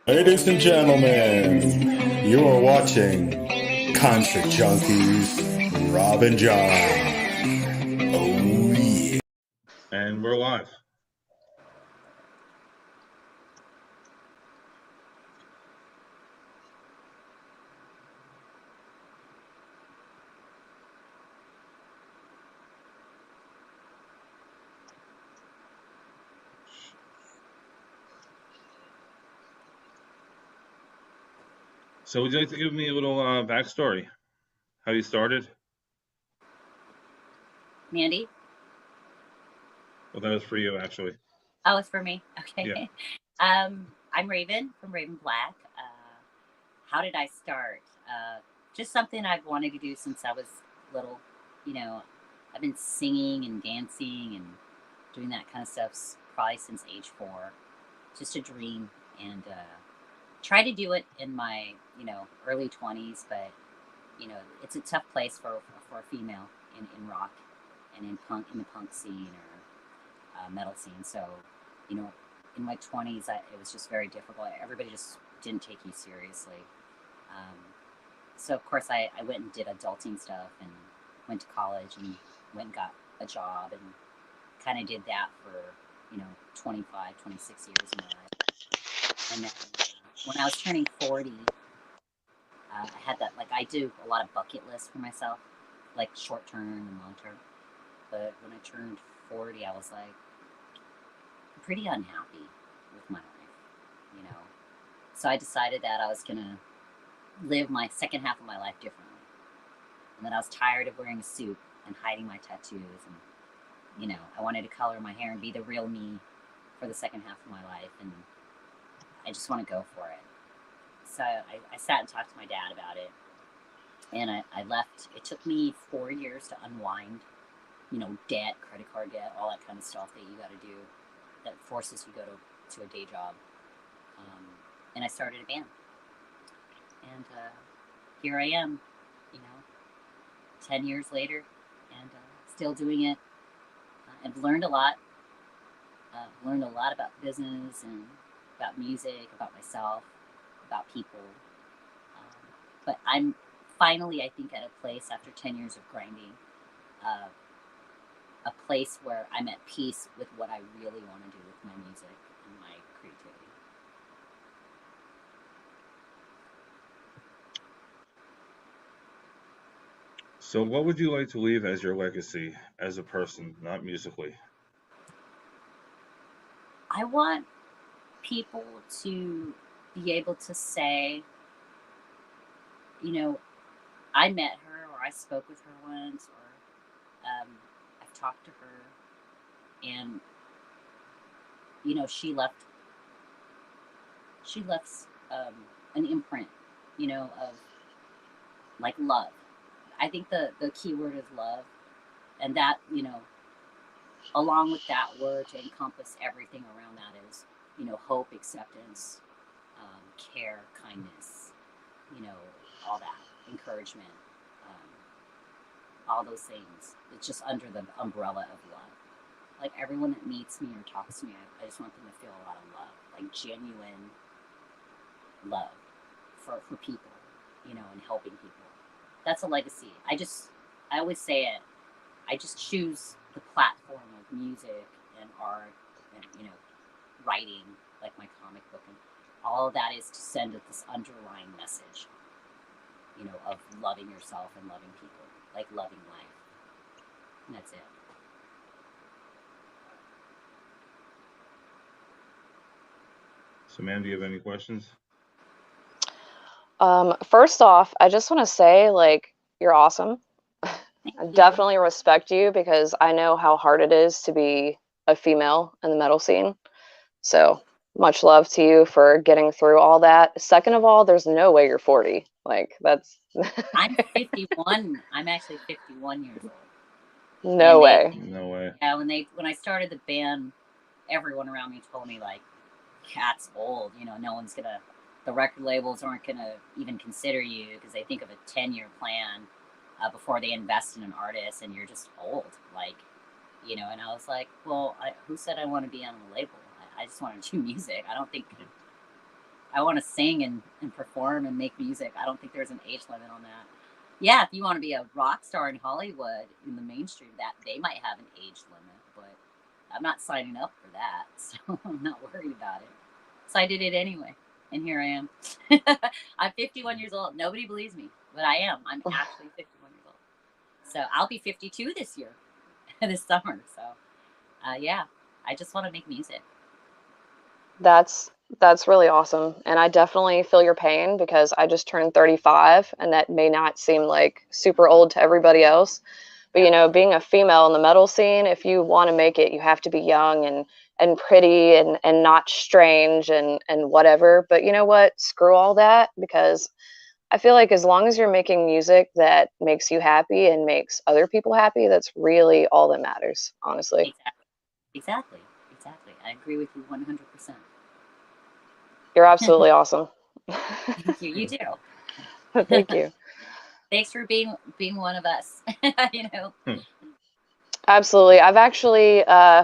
Ladies and gentlemen, you are watching Concert Junkies, Rob and John. Oh yeah. And we're live. So would you like to give me a little backstory? How you started? Mandy? Well, that was for you, actually. Oh, it's for me. Okay. Yeah. I'm Raven from Raven Black. How did I start? Just something I've wanted to do since I was little. You know, I've been singing and dancing and doing that kind of stuff probably since age 4. Just a dream, and try to do it in my early 20s, but it's a tough place for a female in rock and in the punk scene or metal scene. So, in my 20s, it was just very difficult. Everybody just didn't take you seriously. So, of course, I went and did adulting stuff and went to college and went and got a job and kind of did that for, 25, 26 years of my life. And then when I was turning 40, I had that, I do a lot of bucket lists for myself, like short term and long term. But when I turned 40, I was like, pretty unhappy with my life. So I decided that I was gonna live my second half of my life differently, and that I was tired of wearing a suit and hiding my tattoos, and I wanted to color my hair and be the real me for the second half of my life, and I just want to go for it. So I sat and talked to my dad about it, and I left. It took me 4 years to unwind, debt, credit card debt, all that kind of stuff that you got to do that forces you to go to a day job. And I started a band. And here I am, 10 years later, and still doing it. I've learned a lot. Learned a lot about business and about music, about myself, about people. But I'm finally, I think, at a place after 10 years of grinding, a place where I'm at peace with what I really want to do with my music and my creativity. So what would you like to leave as your legacy as a person, not musically? I want people to be able to say, I met her, or I spoke with her once, or I've talked to her, and she left an imprint, of love. I think the key word is love, and that along with that word to encompass everything around that is hope, acceptance, care, kindness, all that, encouragement, all those things. It's just under the umbrella of love. Like everyone that meets me or talks to me, I just want them to feel a lot of love, like genuine love for people, and helping people. That's a legacy. I always say it. I just choose the platform of music and art and writing, like my comic book, and all of that is to send this underlying message, of loving yourself and loving people, like loving life. And that's it. So, ma'am, do you have any questions? First off, I just want to say, you're awesome. I definitely respect you because I know how hard it is to be a female in the metal scene. So much love to you for getting through all that. Second of all, there's no way you're 40. That's I'm 51. I'm actually 51 years old. No way. No way. Yeah, when I started the band, everyone around me told me Cat's old. No one's gonna. The record labels aren't gonna even consider you because they think of a 10-year plan before they invest in an artist, and you're just old. And I was like, well, who said I want to be on a label? I just want to do music. I don't think I want to sing and perform and make music. I don't think there's an age limit on that. Yeah, if you want to be a rock star in Hollywood in the mainstream, that they might have an age limit, but I'm not signing up for that, so I'm not worried about it. So I did it anyway, and here I am. I'm 51 years old. Nobody believes me, but I am. I'm actually 51 years old. So I'll be 52 this year, this summer. So yeah, I just want to make music. That's really awesome. And I definitely feel your pain because I just turned 35 and that may not seem like super old to everybody else. But you know, being a female in the metal scene, if you want to make it, you have to be young and pretty and not strange and whatever. But you know what? Screw all that, because I feel like as long as you're making music that makes you happy and makes other people happy, that's really all that matters, honestly. Exactly. I agree with you 100%. You're absolutely awesome. Thank you. You too. Thank you. Thanks for being one of us. You know. Absolutely. I've actually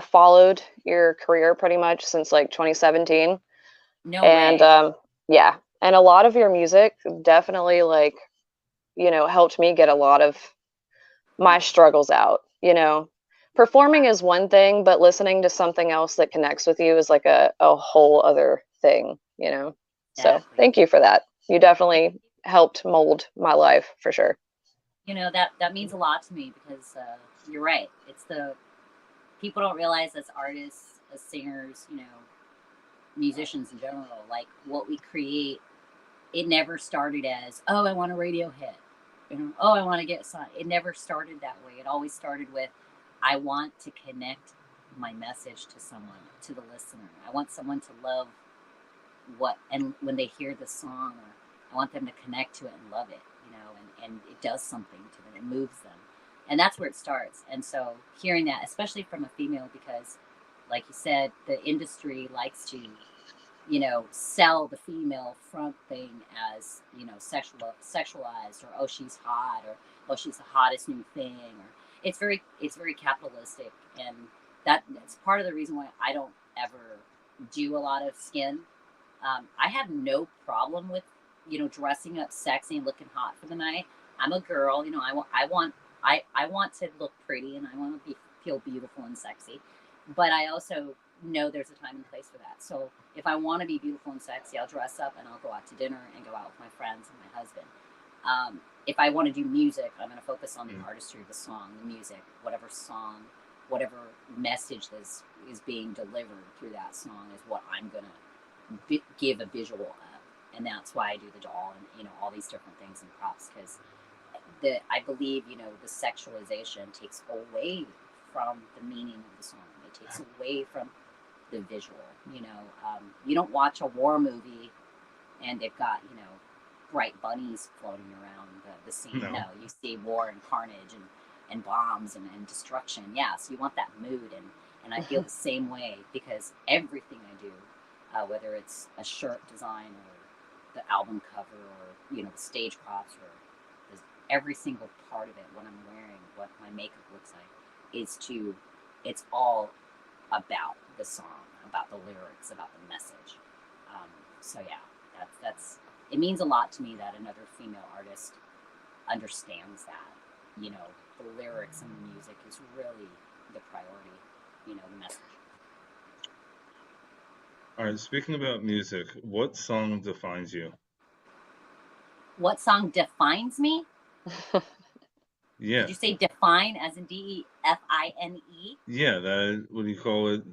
followed your career pretty much since like 2017. No And way. yeah, and a lot of your music definitely like, you know, helped me get a lot of my struggles out, you know. Performing is one thing, but listening to something else that connects with you is like a whole other thing, you know. So Exactly. thank you for that. You definitely helped mold my life for sure. You know, that means a lot to me because you're right. It's the people don't realize as artists, as singers, you know, musicians in general, like what we create, it never started as, oh, I want a radio hit. You know, oh, I want to get signed. It never started that way. It always started with, I want to connect my message to someone, to the listener. I want someone to love what, and when they hear the song, or I want them to connect to it and love it, you know, and it does something to them, it moves them. And that's where it starts. And so hearing that, especially from a female, because like you said, the industry likes to, you know, sell the female front thing as, you know, sexualized, or oh, she's hot, or oh, she's the hottest new thing, or it's very capitalistic. And that's part of the reason why I don't ever do a lot of skin. I have no problem with, you know, dressing up sexy and looking hot for the night. I'm a girl, you know, I want to look pretty, and I want to feel beautiful and sexy, but I also know there's a time and place for that. So if I want to be beautiful and sexy, I'll dress up and I'll go out to dinner and go out with my friends and my husband. If I want to do music, I'm going to focus on the artistry of the song, the music, whatever song, whatever message is being delivered through that song is what I'm going to give a visual of. And that's why I do the doll and, you know, all these different things and props, because I believe, you know, the sexualization takes away from the meaning of the song. It takes away from the visual. You know, you don't watch a war movie and they've got, you know, bright bunnies floating around the scene. No, you see war and carnage and bombs and destruction. Yeah, so you want that mood, and I feel the same way, because everything I do, whether it's a shirt design or the album cover, or, you know, the stage props, or every single part of it, what I'm wearing, what my makeup looks like, it's all about the song, about the lyrics, about the message. So yeah, that's it means a lot to me that another female artist understands that, you know, the lyrics and the music is really the priority, you know, the message. All right, speaking about music, what song defines you? What song defines me? Yeah. Did you say define as in DEFINE? Yeah, that, what do you call it?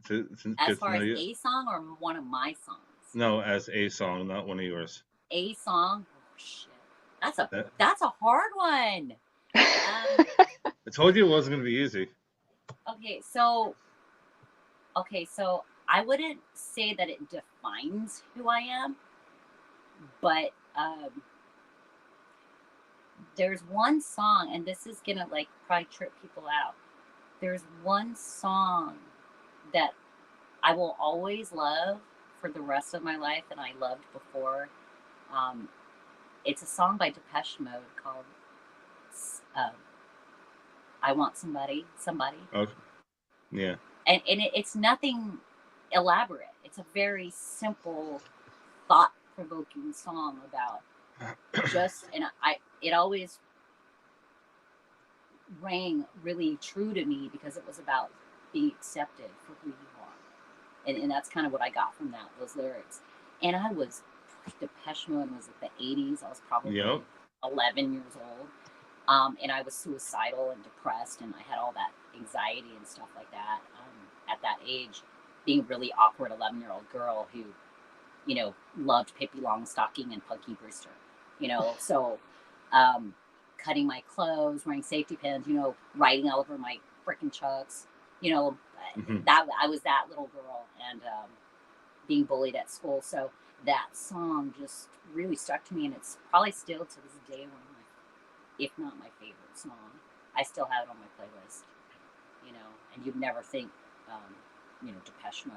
As far as a song or one of my songs? No, as a song, not one of yours. A song? Oh shit. That's a hard one. I told you it wasn't gonna be easy. Okay, so I wouldn't say that it defines who I am, but there's one song, and this is gonna like probably trip people out. There's one song that I will always love for the rest of my life, and I loved before. It's a song by Depeche Mode called "I Want Somebody." Okay. Yeah. And it's nothing elaborate. It's a very simple thought thought-provoking song about it always rang really true to me because it was about being accepted for who you are. And that's kind of what I got from those lyrics. And I was, Depeche Mode was like the 80s. I was probably 11 years old. And I was suicidal and depressed, and I had all that anxiety and stuff like that at that age, being a really awkward 11-year-old girl who, loved Pippi Longstocking and Punky Brewster, so cutting my clothes, wearing safety pins, riding all over my frickin' chucks, that I was that little girl, and being bullied at school. So that song just really stuck to me, and it's probably still to this day one of my, if not my favorite song. I still have it on my playlist, and you'd never think, Depeche Mode,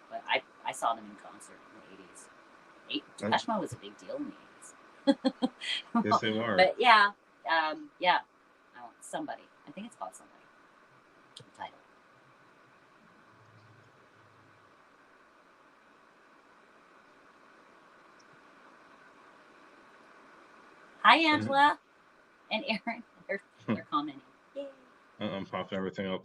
but I saw them in concert in the 80s. Depeche Mode was a big deal in the 80s. Yes, they were. But yeah, Somebody. I think it's called Somebody. Untitled. Hi, Angela and Aaron. They're commenting. Yay. I'm popping everything up.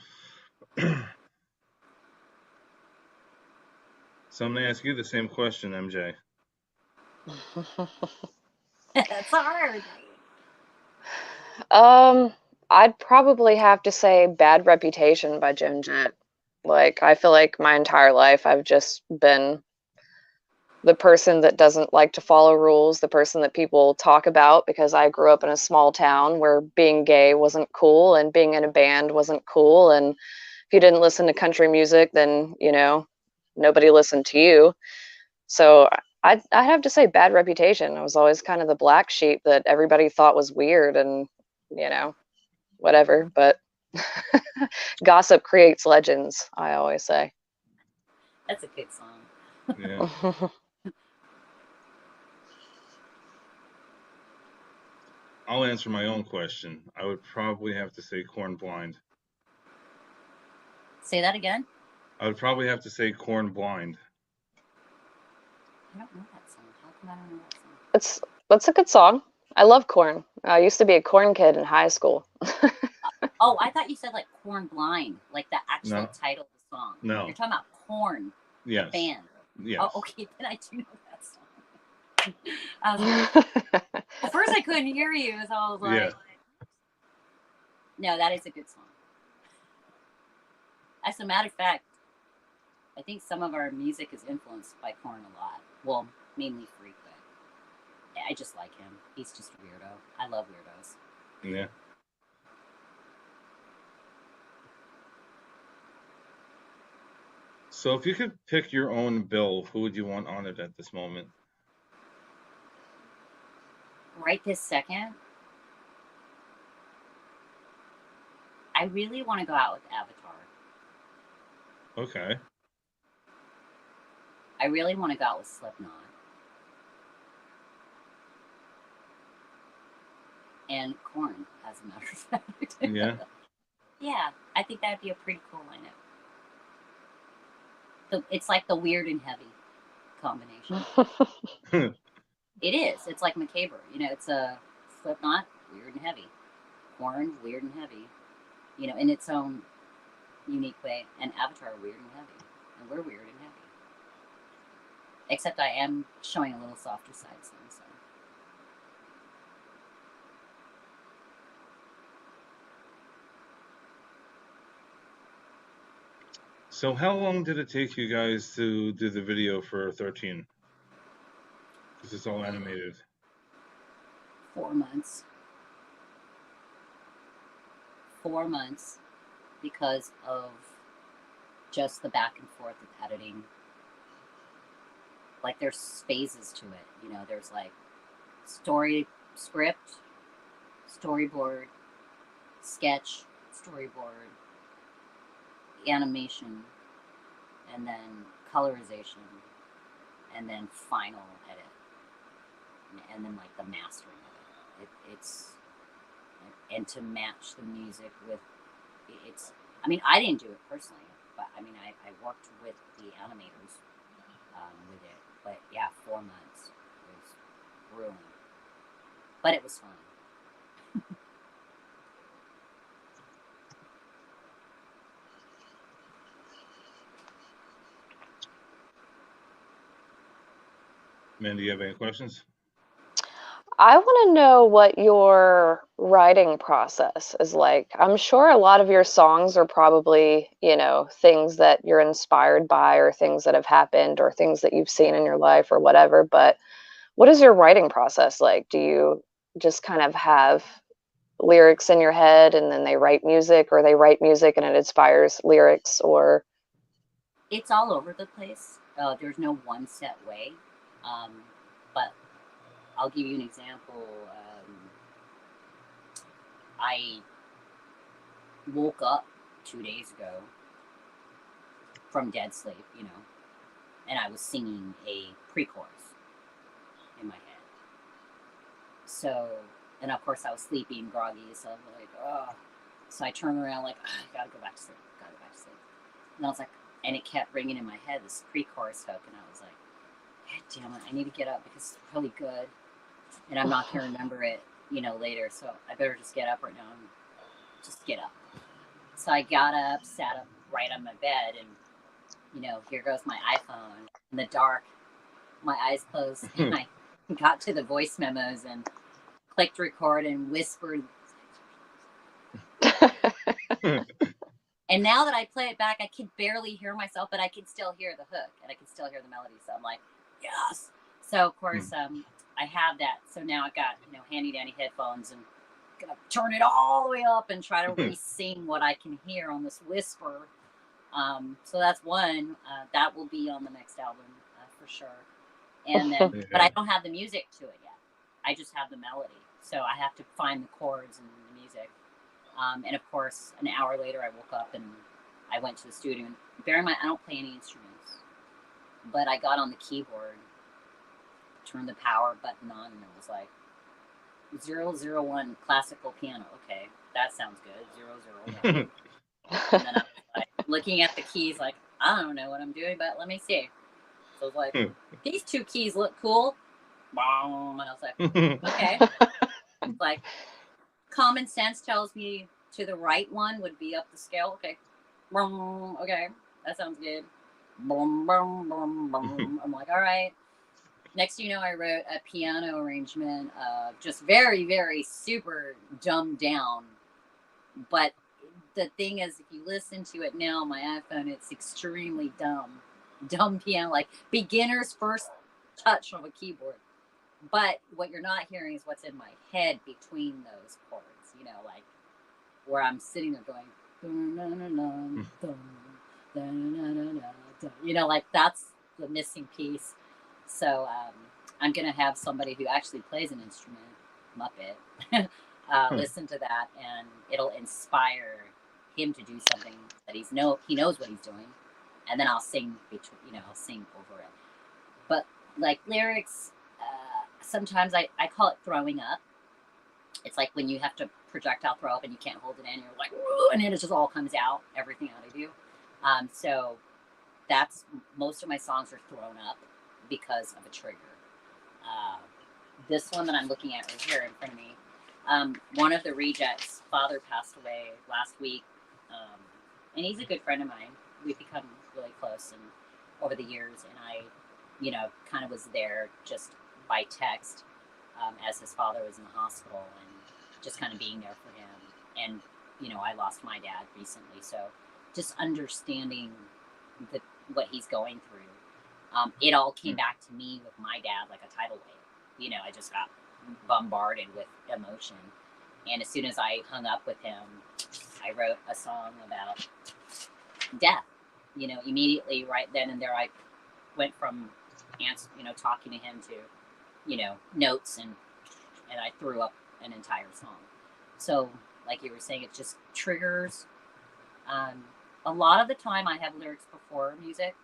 So I'm going to ask you the same question, MJ. That's hard. I'd probably have to say Bad Reputation by Joan Jett. Like, I feel like my entire life I've just been the person that doesn't like to follow rules, the person that people talk about, because I grew up in a small town where being gay wasn't cool and being in a band wasn't cool. And if you didn't listen to country music, then, nobody listened to you. So I'd have to say Bad Reputation. I was always kind of the black sheep that everybody thought was weird and, whatever. But gossip creates legends, I always say. That's a good song. Yeah. I'll answer my own question. I would probably have to say Corn Blind. Say that again? I would probably have to say Corn Blind. I don't know that song. How come I don't know that song? That's a good song. I love Corn. I used to be a Corn kid in high school. Oh, I thought you said like Corn Blind, like the actual title of the song. No. You're talking about Corn, the band. Yes. Oh, okay, then I do know that song. I was like, well, first I couldn't hear you, so I was like, no, that is a good song. As a matter of fact, I think some of our music is influenced by Korn a lot. Well, mainly Freak, but I just like him. He's just a weirdo. I love weirdos. Yeah. So if you could pick your own bill, who would you want on it at this moment? Right this second, I really want to go out with Avatar. Okay. I really want to go out with Slipknot. And Korn, as a matter of fact. Yeah. Yeah, I think that'd be a pretty cool lineup. It's like the weird and heavy combination. It is. It's like Macabre. It's a Slipknot, weird and heavy. Korn, weird and heavy. In its own unique way. And Avatar, weird and heavy. And we're weird and heavy. Except I am showing a little softer side to them, so. So how long did it take you guys to do the video for 13? Because it's all animated. 4 months. 4 months because of just the back and forth of editing. Like, there's phases to it. There's like script, storyboard, sketch, storyboard, animation, and then colorization, and then final edit, and then like the mastering of it. And to match the music with it's. I mean, I didn't do it personally, but I worked with the animators with it, But yeah, 4 months was grueling, but it was fun. Man, do you have any questions? I want to know what your writing process is like. I'm sure a lot of your songs are probably, things that you're inspired by or things that have happened or things that you've seen in your life or whatever, but what is your writing process like? Do you just kind of have lyrics in your head and then they write music, or they write music and it inspires lyrics, or It's all over the place. There's no one set way. But I'll give you an example. I woke up 2 days ago from dead sleep, and I was singing a pre-chorus in my head. So, and of course I was sleepy and groggy, so I'm like, oh. So I turned around like, oh, I gotta go back to sleep, And I was like, and it kept ringing in my head, this pre-chorus hook, and I was like, God damn it, I need to get up because it's really good, and I'm not gonna remember it, later. So I better just get up right now and just get up. So I got up, sat up right on my bed, and here goes my iPhone in the dark, my eyes closed, and I got to the voice memos and clicked record and whispered. And now that I play it back, I can barely hear myself, but I can still hear the hook and I can still hear the melody. So I'm like, yes. So of course, I have that. So now I've got handy dandy headphones and gonna turn it all the way up and try to re-sing what I can hear on this whisper. So that's one that will be on the next album for sure. And then, but I don't have the music to it yet. I just have the melody. So I have to find the chords and the music. And of course, an hour later, I woke up and I went to the studio. And bear in mind, I don't play any instruments, but I got on the keyboard, turned the power button on, and it was like 001 classical piano. Okay, that sounds good. 001. And then I was like looking at the keys, like I don't know what I'm doing, but let me see. So I was like, these two keys look cool. And I was like, okay. Like common sense tells me to the right one would be up the scale. Okay. Okay. That sounds good. I'm like, all right. Next thing you know, I wrote a piano arrangement, just very, very super dumbed down. But the thing is, if you listen to it now on my iPhone, it's extremely dumb. Dumb piano, like beginner's first touch of a keyboard. But what you're not hearing is what's in my head between those chords, like where I'm sitting there going, like that's the missing piece. So I'm going to have somebody who actually plays an instrument, Muppet, listen to that, and it'll inspire him to do something that he knows what he's doing. And then I'll sing I'll sing over it. But like lyrics, sometimes I call it throwing up. It's like when you have to projectile throw up and you can't hold it in, you're like, woo, and it just all comes out, everything out of you. So that's, most of my songs are thrown up because of a trigger. This one that I'm looking at right here in front of me, one of the rejects' father passed away last week, and he's a good friend of mine. We've become really close and over the years, and I, kind of was there just by text as his father was in the hospital, and just kind of being there for him. And I lost my dad recently, so just understanding what he's going through. It all came back to me with my dad like a tidal wave. I just got bombarded with emotion, and as soon as I hung up with him, I wrote a song about death. Immediately right then and there, I went from talking to him to notes, and I threw up an entire song. So like you were saying, it just triggers. A lot of the time I have lyrics before music,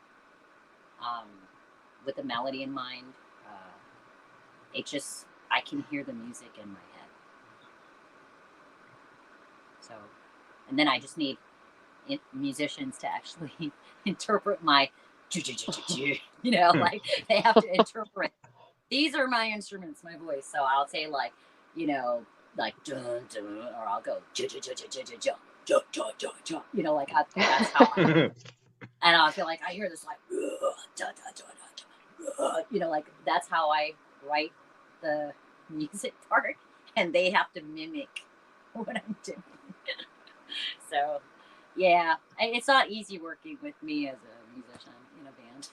with the melody in mind. I can hear the music in my head. So, and then I just need musicians to actually interpret my you know, like they have to interpret. These are my instruments, my voice. So I'll say like, you know, like dun, dun, or I'll go you know, like that's how I, and I feel like I hear this like you know, like that's how I write the music part, and they have to mimic what I'm doing. So yeah, it's not easy working with me as a musician in a band.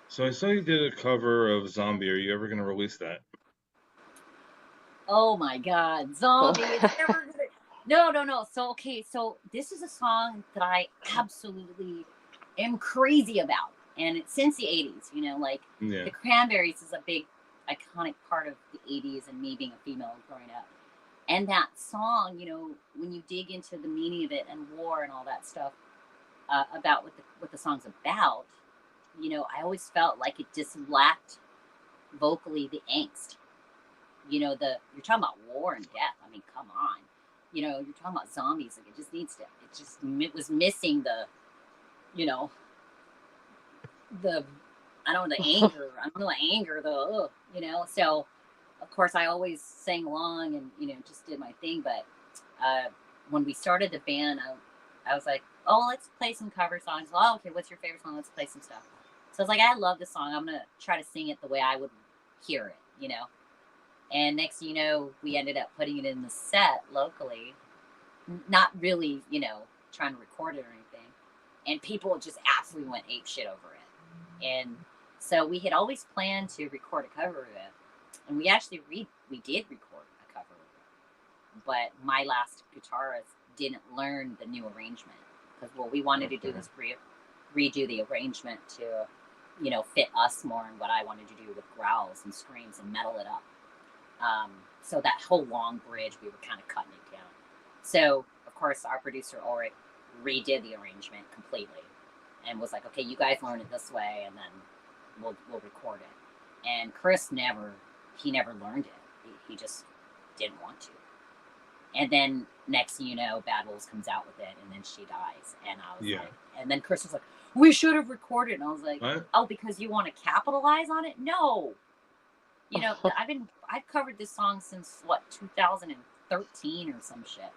So I saw you did a cover of Zombie. Are you ever going to release that? Oh my God, Zombie! It's never gonna. No. So okay, so this is a song that I absolutely am crazy about, and it's since the '80s. You know, like the Cranberries is a big, iconic part of the '80s, and me being a female growing up. And that song, you know, when you dig into the meaning of it and war and all that stuff, about what the song's about, you know, I always felt like it just lacked vocally the angst. You know, you're talking about war and death. I mean, come on. You know, you're talking about zombies. Like it was missing the, you know, the anger, you know. So, of course, I always sang along and, you know, just did my thing. But when we started the band, I was like, oh, let's play some cover songs. Oh, okay, what's your favorite song? Let's play some stuff. So I was like, I love this song. I'm going to try to sing it the way I would hear it, you know. And next thing you know, we ended up putting it in the set locally, not really, you know, trying to record it or anything. And people just absolutely went ape shit over it. And so we had always planned to record a cover of it. And we actually we did record a cover of it. But my last guitarist didn't learn the new arrangement. Because what we wanted to do was redo the arrangement to, you know, fit us more in what I wanted to do with growls and screams and metal it up. So that whole long bridge, we were kind of cutting it down. So, of course, our producer, Ulrich, redid the arrangement completely and was like, okay, you guys learn it this way, and then we'll record it. And Chris never learned it. He just didn't want to. And then next thing you know, Bad Wolves comes out with it, and then she dies. And I was like, and then Chris was like, we should have recorded. And I was like, what? Oh, because you want to capitalize on it? No. You know, I've covered this song since 2013 or some shit,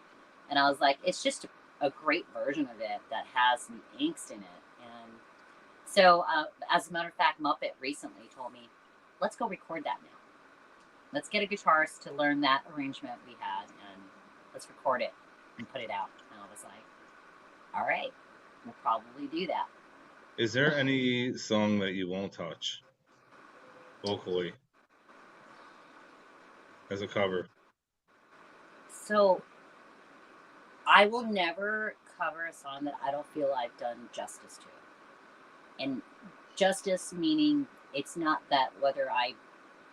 and I was like, it's just a great version of it that has some angst in it. And so, as a matter of fact, Muppet recently told me, let's go record that now. Let's get a guitarist to learn that arrangement we had, and let's record it and put it out. And I was like, all right, we'll probably do that. Is there any song that you won't touch vocally as a cover? So I will never cover a song that I don't feel I've done justice to. And justice meaning it's not that whether I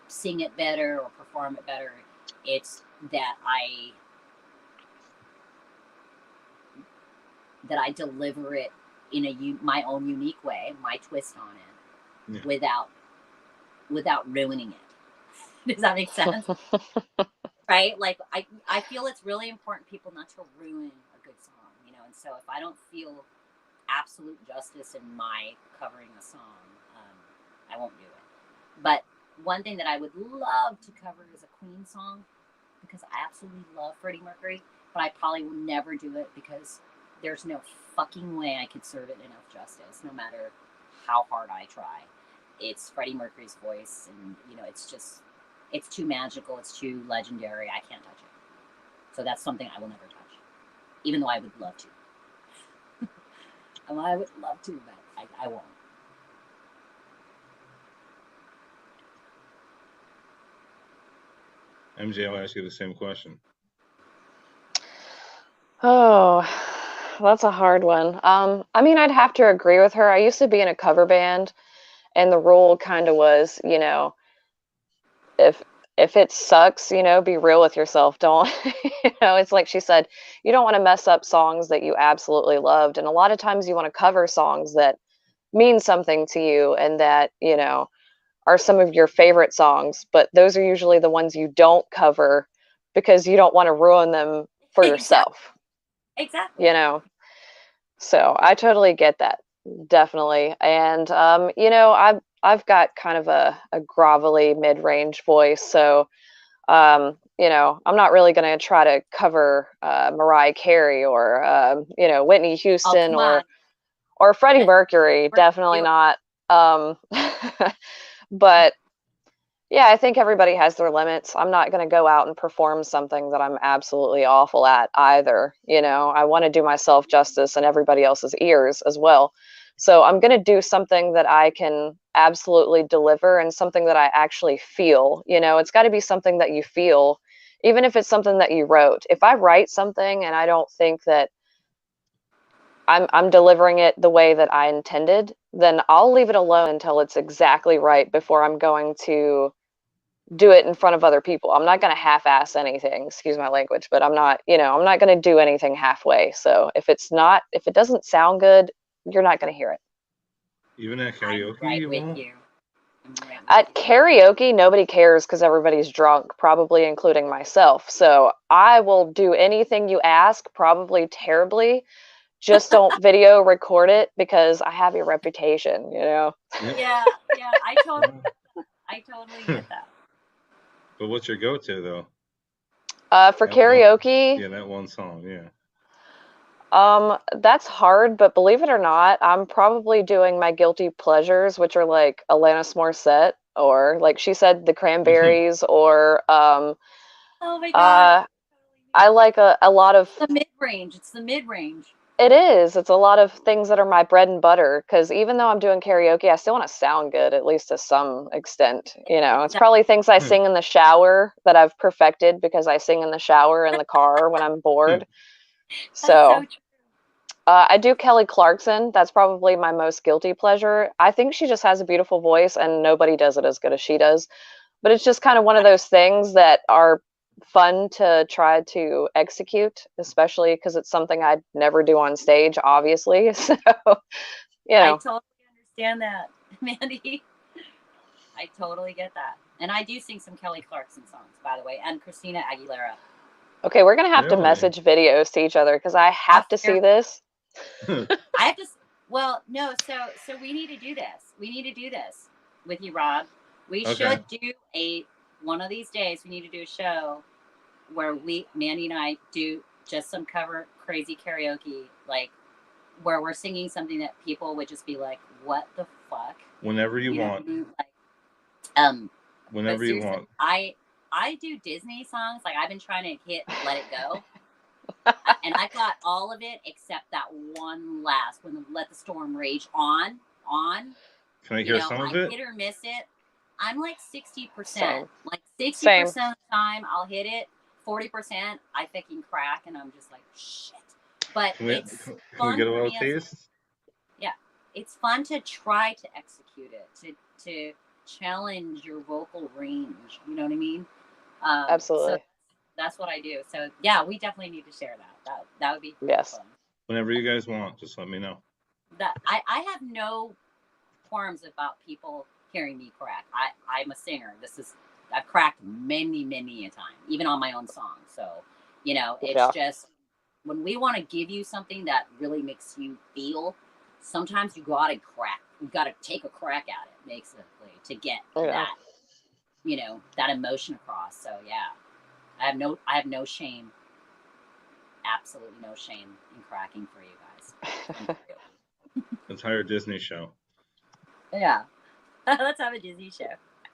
sing it better or perform it better, it's that I deliver it in my own unique way, my twist on it, without ruining it. Does that make sense? Right? Like I feel it's really important people not to ruin a good song, you know. And so if I don't feel absolute justice in my covering a song, I won't do it. But one thing that I would love to cover is a Queen song, because I absolutely love Freddie Mercury, but I probably will never do it because there's no fucking way I could serve it enough justice, no matter how hard I try. It's Freddie Mercury's voice, and you know, it's too magical, it's too legendary. I can't touch it. So that's something I will never touch, even though I would love to. I would love to, but I won't. MJ, I'll ask you the same question. Oh, that's a hard one. I mean, I'd have to agree with her. I used to be in a cover band, and the rule kind of was, you know, if if it sucks, you know, be real with yourself. Don't, you know, it's like she said, you don't want to mess up songs that you absolutely loved. And a lot of times you want to cover songs that mean something to you and that, you know, are some of your favorite songs, but those are usually the ones you don't cover because you don't want to ruin them for Exactly. yourself, Exactly. you know? So I totally get that. Definitely. And you know, I've got kind of a grovelly mid-range voice, so you know, I'm not really going to try to cover Mariah Carey or you know, Whitney Oh, Houston come on. or Freddie Mercury. We're Definitely you. not. Um, but yeah, I think everybody has their limits. I'm not going to go out and perform something that I'm absolutely awful at either. You know, I want to do myself justice and everybody else's ears as well. So I'm going to do something that I can absolutely deliver and something that I actually feel. You know, it's got to be something that you feel, even if it's something that you wrote. If I write something and I don't think that I'm delivering it the way that I intended, then I'll leave it alone until it's exactly right before I'm going to do it in front of other people. I'm not going to half-ass anything, excuse my language, but I'm not, you know, I'm not going to do anything halfway. So if it doesn't sound good, you're not going to hear it. Even at I'm karaoke, right you with won't? you. I'm right with At you. karaoke, nobody cares because everybody's drunk, probably including myself. So I will do anything you ask, probably terribly. Just don't video record it because I have your reputation, you know. Yeah. Yeah, yeah. I totally get that. But what's your go-to though? For That one, karaoke, yeah, that one song, yeah. that's hard, but believe it or not, I'm probably doing my guilty pleasures, which are like Alanis Morissette, or like she said, the Cranberries, or Oh my god. uh, I like a lot of. It's the mid range. It's the mid range. It is. It's a lot of things that are my bread and butter. Because even though I'm doing karaoke, I still want to sound good, at least to some extent. You know, it's probably things I sing in the shower that I've perfected because I sing in the shower in the car when I'm bored. That's so So true. I do Kelly Clarkson. That's probably my most guilty pleasure. I think she just has a beautiful voice, and nobody does it as good as she does. But it's just kind of one of those things that are fun to try to execute, especially because it's something I'd never do on stage, obviously. So, you I know. totally understand that, Mandy. I totally get that. And I do sing some Kelly Clarkson songs, by the way, and Christina Aguilera. Okay, we're gonna have to Really? message videos to each other because I I'll have to share. see this. I have to. Well, no. So we need to do this. We need to do this with you, Rob. We Okay. should do a one of these days. We need to do a show where Mandy and I do just some cover crazy karaoke, like where we're singing something that people would just be like, "What the fuck?" Whenever you You know what want. I mean? Like, um, but Whenever you seriously, want. I do Disney songs. Like I've been trying to hit "Let It Go," and I got all of it except that one last when the "Let the Storm Rage" on. Can I You hear know, some of I it? hit or miss it. I'm like 60%. Same, Like 60% same. of the time I'll hit it. 40% I fucking crack and I'm just like shit. But Can we it's can we fun get a for little me as taste? yeah. It's fun to try to execute it, to challenge your vocal range. You know what I mean? So Absolutely. that's what I do. So yeah, we definitely need to share that. That would be really Yes. fun. Whenever you guys want, just let me know. That I have no qualms about people hearing me crack. I'm a singer. I've cracked many a time, even on my own song. So, you know, it's Yeah. just when we want to give you something that really makes you feel, sometimes you gotta crack. You gotta take a crack at it, basically, to get Yeah. that, you know, that emotion across. So yeah. I have no shame, absolutely no shame in cracking for you guys. Entire Disney show. Yeah. Let's have a Disney show.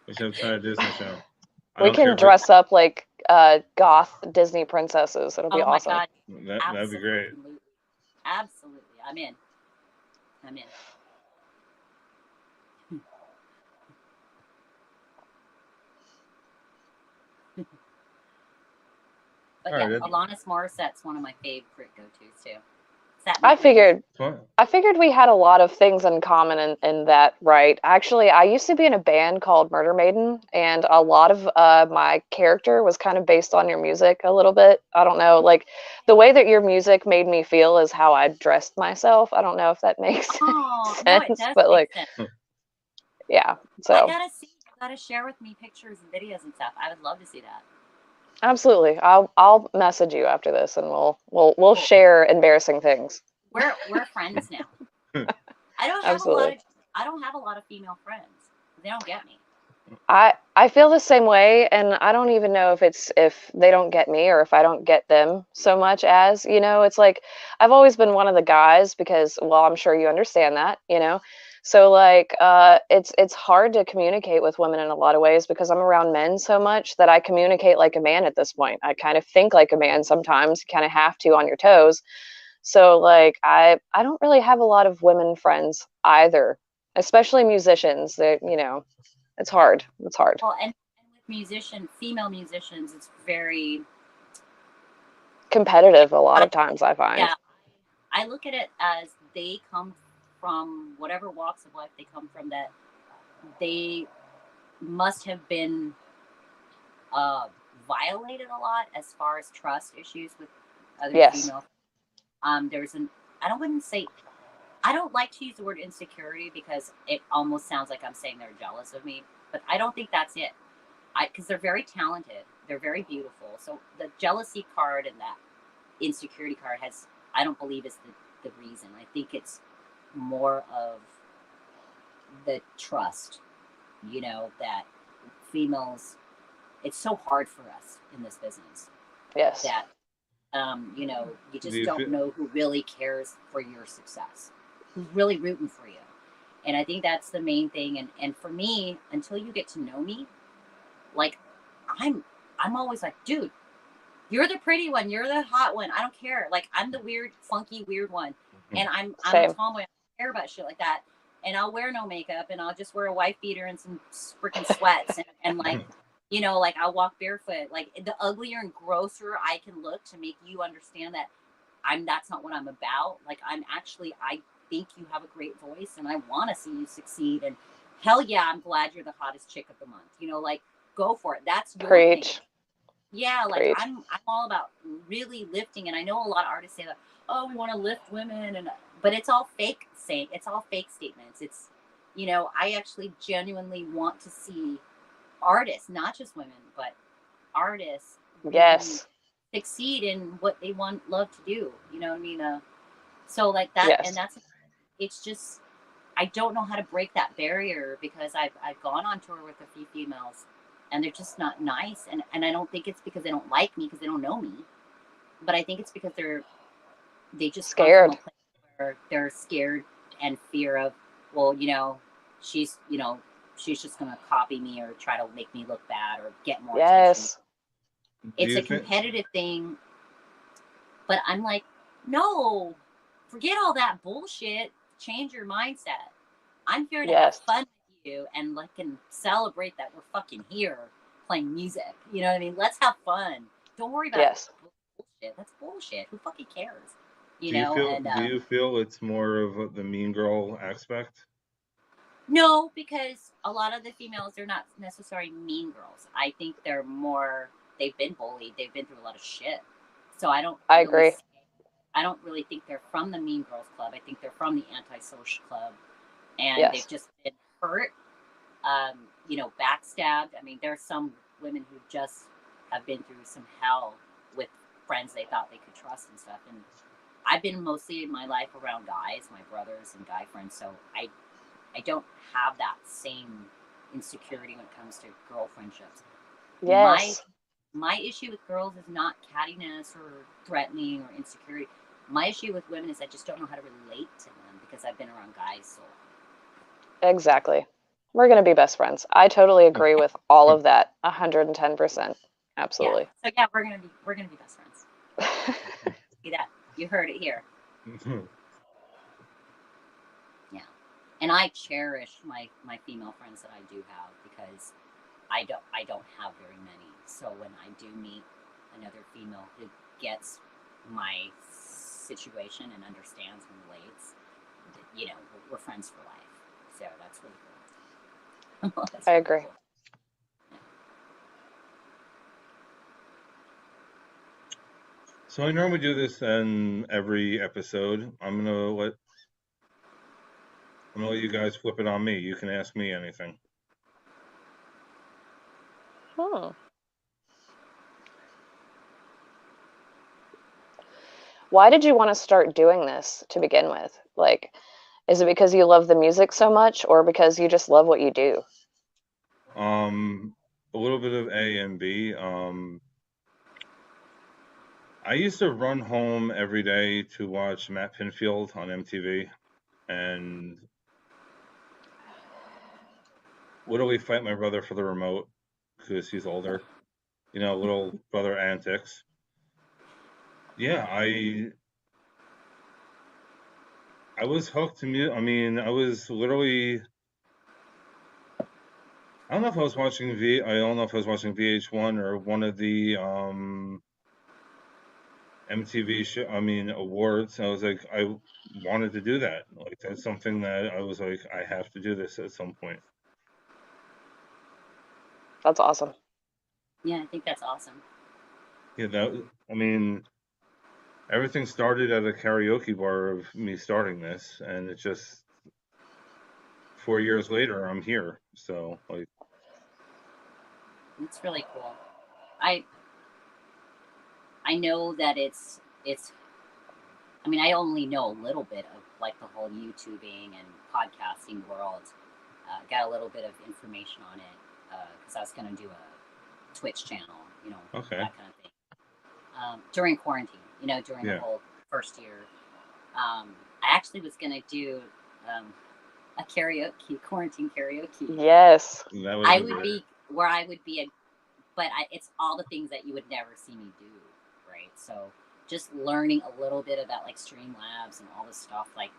We should have entire Disney show. I We don't care can if it, dress up like goth Disney princesses. It'll be Oh my awesome. god. that'd be great. Absolutely. Absolutely. I'm in. I'm in. But All yeah, right. Alanis Morissette's one of my favorite go-tos too. Does that I make sense? figured Fun. I figured we had a lot of things in common in that, right? Actually, I used to be in a band called Murder Maiden, and a lot of my character was kind of based on your music a little bit. I don't know, like the way that your music made me feel is how I dressed myself. I don't know if that makes Oh, any no, it sense, does but make like, sense. yeah. I So gotta see. You gotta share with me pictures and videos and stuff. I would love to see that. absolutely, I'll message you after this, and we'll Cool. share embarrassing things. We're friends now. I don't have a lot Absolutely. of I don't have a lot of female friends. They don't get me. I feel the same way, and I don't even know if they don't get me or if I don't get them so much as, it's like I've always been one of the guys because, well, I'm sure you understand that. So like it's hard to communicate with women in a lot of ways because I'm around men so much that I communicate like a man at this point. I kind of think like a man sometimes, you kind of have to on your toes. So like I don't really have a lot of women friends either, especially musicians that. It's hard. It's hard. Well, and with female musicians, it's very Competitive a lot I, of times, I find. yeah. I look at it as they come from whatever walks of life they come from. That they must have been uh, violated a lot as far as trust issues with other Yes. female. There's an I don't like to use the word insecurity because it almost sounds like I'm saying they're jealous of me, but I don't think that's it. Because they're very talented, they're very beautiful. So the jealousy card and that insecurity card I don't believe is the reason. I think it's more of the trust, that females, it's so hard for us in this business Yes. that, you Do just you don't feel? know who really cares for your success, who's really rooting for you. And I think that's the main thing. And for me, until you get to know me, like I'm, I'm always like, dude, you're the pretty one, you're the hot one. I don't care. Like I'm the weird, funky, weird one, and I'm a Same. tomboy. I don't care about shit like that. And I'll wear no makeup, and I'll just wear a wife beater and some freaking sweats, and like, like I'll walk barefoot. Like the uglier and grosser I can look to make you understand that that's not what I'm about. Like I think you have a great voice, and I want to see you succeed. And hell yeah, I'm glad you're the hottest chick of the month. Like go for it. That's your thing. Preach. Yeah, like Preach. I'm all about really lifting, and I know a lot of artists say that, oh, we want to lift women, but it's all fake saying, it's all fake statements. It's, I actually genuinely want to see artists, not just women, but artists really Yes. succeed in what they love to do. You know what I mean? So like that, and Yes. it's just, I don't know how to break that barrier because I've gone on tour with a few females and they're just not nice. And I don't think it's because they don't like me because they don't know me, but I think it's because they just come from a Scared. place where they're scared and fear of, well, she's, she's just going to copy me or try to make me look bad or get more attention. Yes. Do It's you a think? competitive thing, but I'm like, no, forget all that bullshit. Change your mindset. I'm here to have Yes. fun with you and celebrate that we're fucking here playing music. You know what I mean? Let's have fun. Don't worry about Yes. bullshit. That's bullshit. Who fucking cares? Do you feel? And Do you feel it's more of the mean girl aspect? no, because a lot of the females, they're not necessarily mean girls. I think they've been bullied. They've been through a lot of shit. So I agree. I don't really think they're from the Mean Girls Club. I think they're from the Antisocial Club, and they've Yes. just been hurt, backstabbed. I mean, there are some women who just have been through some hell with friends they thought they could trust and stuff. And I've been mostly in my life around guys, my brothers and guy friends, so I don't have that same insecurity when it comes to girl friendships. My Yes. my issue with girls is not cattiness or threatening or insecurity. My issue with women is I just don't know how to relate to them because I've been around guys so long. Exactly. We're going to be best friends. I totally agree with all of that. 110%. Yeah. Absolutely. So yeah, we're gonna be best friends. See that? You heard it here. Yeah. And I cherish my female friends that I do have because I don't have very many. So when I do meet another female who gets my situation and understands and relates, you know, we're friends for life. So that's really cool. That's I really agree. cool. So I normally do this in every episode. I'm gonna let you guys flip it on me. You can ask me anything. Why did you want to start doing this to begin with? Like, is it because you love the music so much, or because you just love what you do? A little bit of A and B. I used to run home every day to watch Matt Pinfield on MTV and literally fight my brother for the remote because he's older. You know, little brother antics. Yeah, I was hooked to music. I mean, I was literally. I don't know if I was watching I don't know if I was watching VH1 or one of the MTV show. I mean, awards. I was like, I wanted to do that. Like that's something that I was like, I have to do this at some point. That's awesome. Yeah, I think that's awesome. Yeah, I mean, everything started at a karaoke bar of me starting this, and it's just 4 years later, I'm here. So like, It's really cool. I know that it's. I mean, I only know a little bit of like the whole YouTubing and podcasting world. Got a little bit of information on it because I was going to do a Twitch channel, you know, okay, that kind of thing. During quarantine, you know, during the yeah. whole first year, I actually was going to do a karaoke, quarantine karaoke. Yes. I would be where I would be but it's all the things that you would never see me do, right? So just learning a little bit about like Streamlabs and all this stuff, like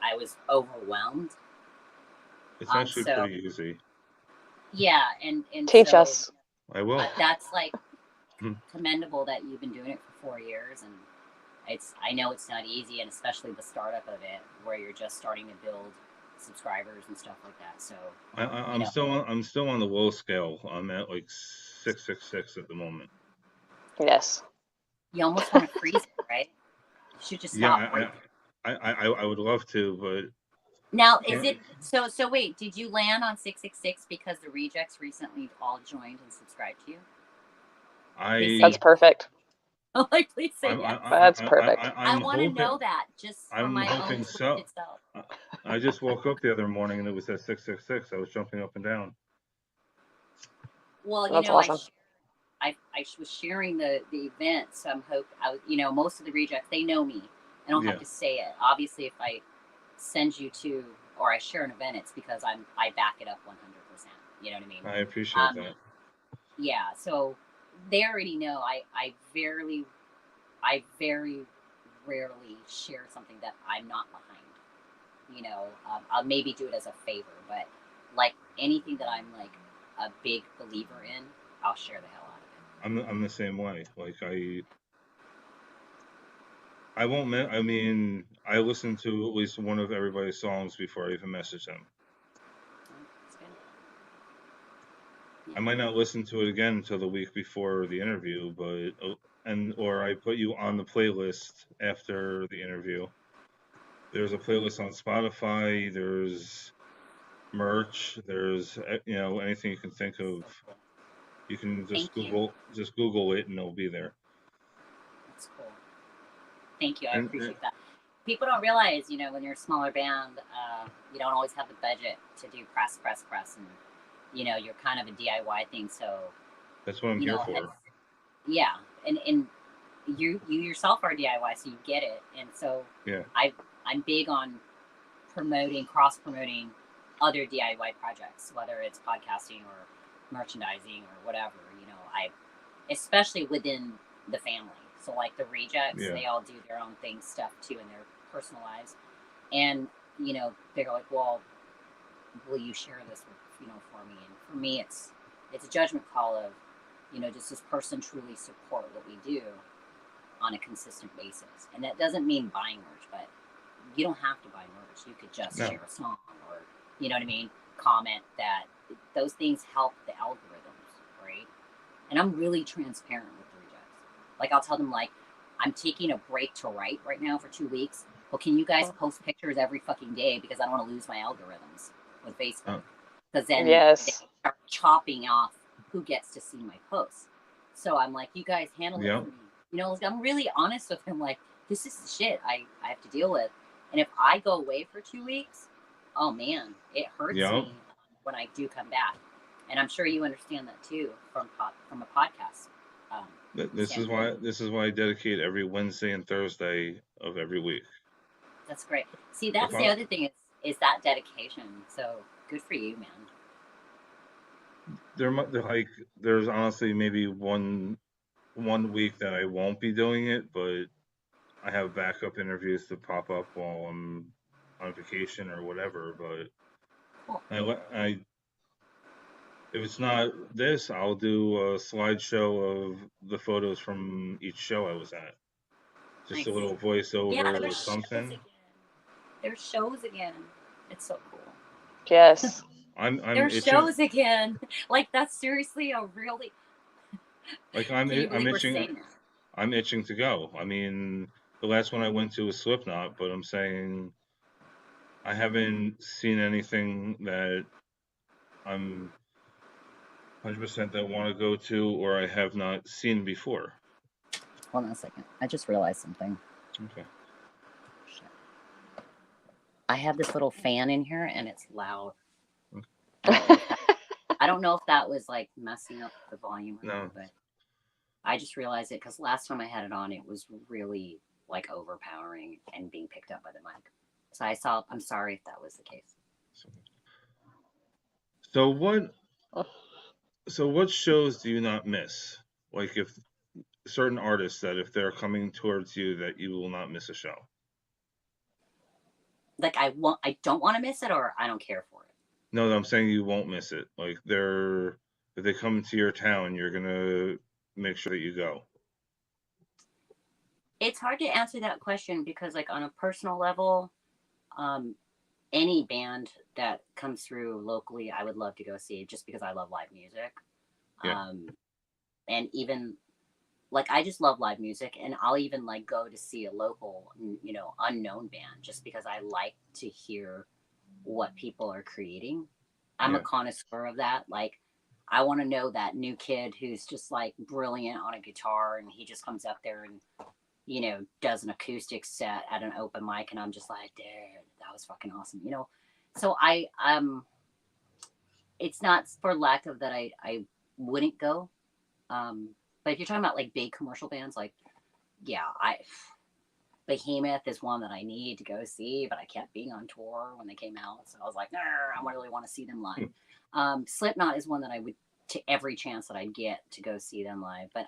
I was overwhelmed. It's actually pretty easy. Yeah, and Teach so us. I will. That's like commendable that you've been doing it for 4 years, and I know it's not easy, and especially the startup of it, where you're just starting to build subscribers and stuff like that. So I'm still on the low scale. I'm at like 666 at the moment. Yes. You almost want to freeze it, right? You should just stop. Yeah, I would love to, but now is it so? So wait, did you land on 666 because the rejects recently all joined and subscribed to you? That's perfect. Like, please say yes. That's perfect. I want to know that just for my own so. itself. I just woke up the other morning and it was at 666. I was jumping up and down. Well, you That's know, awesome. I was sharing the event, so I'm you know, most of the rejects, they know me. I don't have to say it. Obviously, if I send you to or I share an event, it's because I back it up 100%. You know what I mean? I appreciate that. Yeah, so they already know. I very rarely share something that I'm not behind. You know, I'll maybe do it as a favor, but like anything that I'm like a big believer in, I'll share the hell out of it. I'm the same way. Like I won't. I mean, I listen to at least one of everybody's songs before I even message them. I might not listen to it again until the week before the interview, but or I put you on the playlist after the interview. There's a playlist on Spotify. There's merch. There's anything you can think of. You can just Google it and it'll be there. That's cool. Thank you. I appreciate that. People don't realize, you know, when you're a smaller band, you don't always have the budget to do press, and you know, you're kind of a DIY thing. So that's what I'm here for. Yeah, and you yourself are DIY, so you get it. And so yeah, I'm big on cross promoting other DIY projects, whether it's podcasting or merchandising or whatever. You know, especially within the family. So like the rejects, they all do their own stuff too in their personal lives. And, you know, they're like, well, will you share this with, you know, for me? And for me, it's a judgment call of, you know, does this person truly support what we do? on a consistent basis. And that doesn't mean buying merch, but you don't have to buy merch. You could just share a song, or, you know what I mean, comment. That those things help the algorithms, right? And I'm really transparent with the rejects. Like, I'll tell them, like, I'm taking a break to write right now for 2 weeks. Well, can you guys post pictures every fucking day, because I don't want to lose my algorithms with Facebook. Because then they start chopping off who gets to see my posts. So I'm like, you guys handle it for me. You know, I'm really honest with him. Like, this is the shit I have to deal with. And if I go away for 2 weeks, oh man, it hurts me when I do come back. And I'm sure you understand that too from a podcast. This is why I dedicate every Wednesday and Thursday of every week. That's great. See, that's the other thing is that dedication. So good for you, man. There's honestly maybe one week that I won't be doing it, but I have backup interviews to pop up while I'm on vacation or whatever. But I if it's not this, I'll do a slideshow of the photos from each show I was at. Just a little voiceover or something. There's shows again. It's so cool. Yes. There's itching. Shows again. Like, that's seriously a really. Like, I'm itching to go. I mean, the last one I went to was Slipknot, but I'm saying I haven't seen anything that I'm 100% that want to go to, or I have not seen before. Hold on a second. I just realized something. Okay. Shit. I have this little fan in here, and it's loud. Okay. I don't know if that was like messing up the volume or not, but I just realized it because last time I had it on, it was really like overpowering and being picked up by the mic. So I'm sorry if that was the case. So what shows do you not miss? Like, if certain artists that if they're coming towards you, that you will not miss a show. Like, I don't want to miss it, or I don't care for it. No, I'm saying you won't miss it. Like, if they come to your town, you're gonna make sure that you go. It's hard to answer that question because, like, on a personal level, any band that comes through locally, I would love to go see, just because I love live music. Yeah. And even, like, I just love live music, and I'll even, like, go to see a local, you know, unknown band just because I like to hear what people are creating. I'm a connoisseur of that. Like, I want to know that new kid who's just, like, brilliant on a guitar, and he just comes up there and, you know, does an acoustic set at an open mic, and I'm just like, dude, that was fucking awesome, you know? So it's not for lack of that I wouldn't go. But if you're talking about, like, big commercial bands, like, Behemoth is one that I need to go see, but I kept being on tour when they came out. So I was like, I really want to see them live. Slipknot is one that I would, to every chance that I'd get to go see them live. But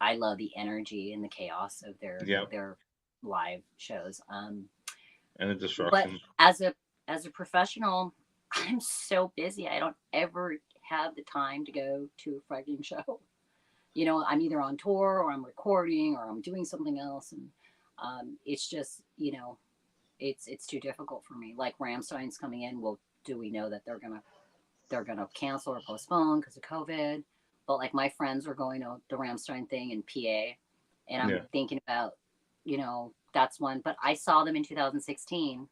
I love the energy and the chaos of their live shows. And the destruction. But as a professional, I'm so busy. I don't ever have the time to go to a fucking show. You know, I'm either on tour or I'm recording or I'm doing something else. And it's just, you know, it's too difficult for me. Like, Rammstein's coming in. Well, do we know that they're gonna cancel or postpone because of COVID? But, like, my friends are going to the Rammstein thing in PA, and I'm thinking about, you know, that's one. But I saw them in 2016,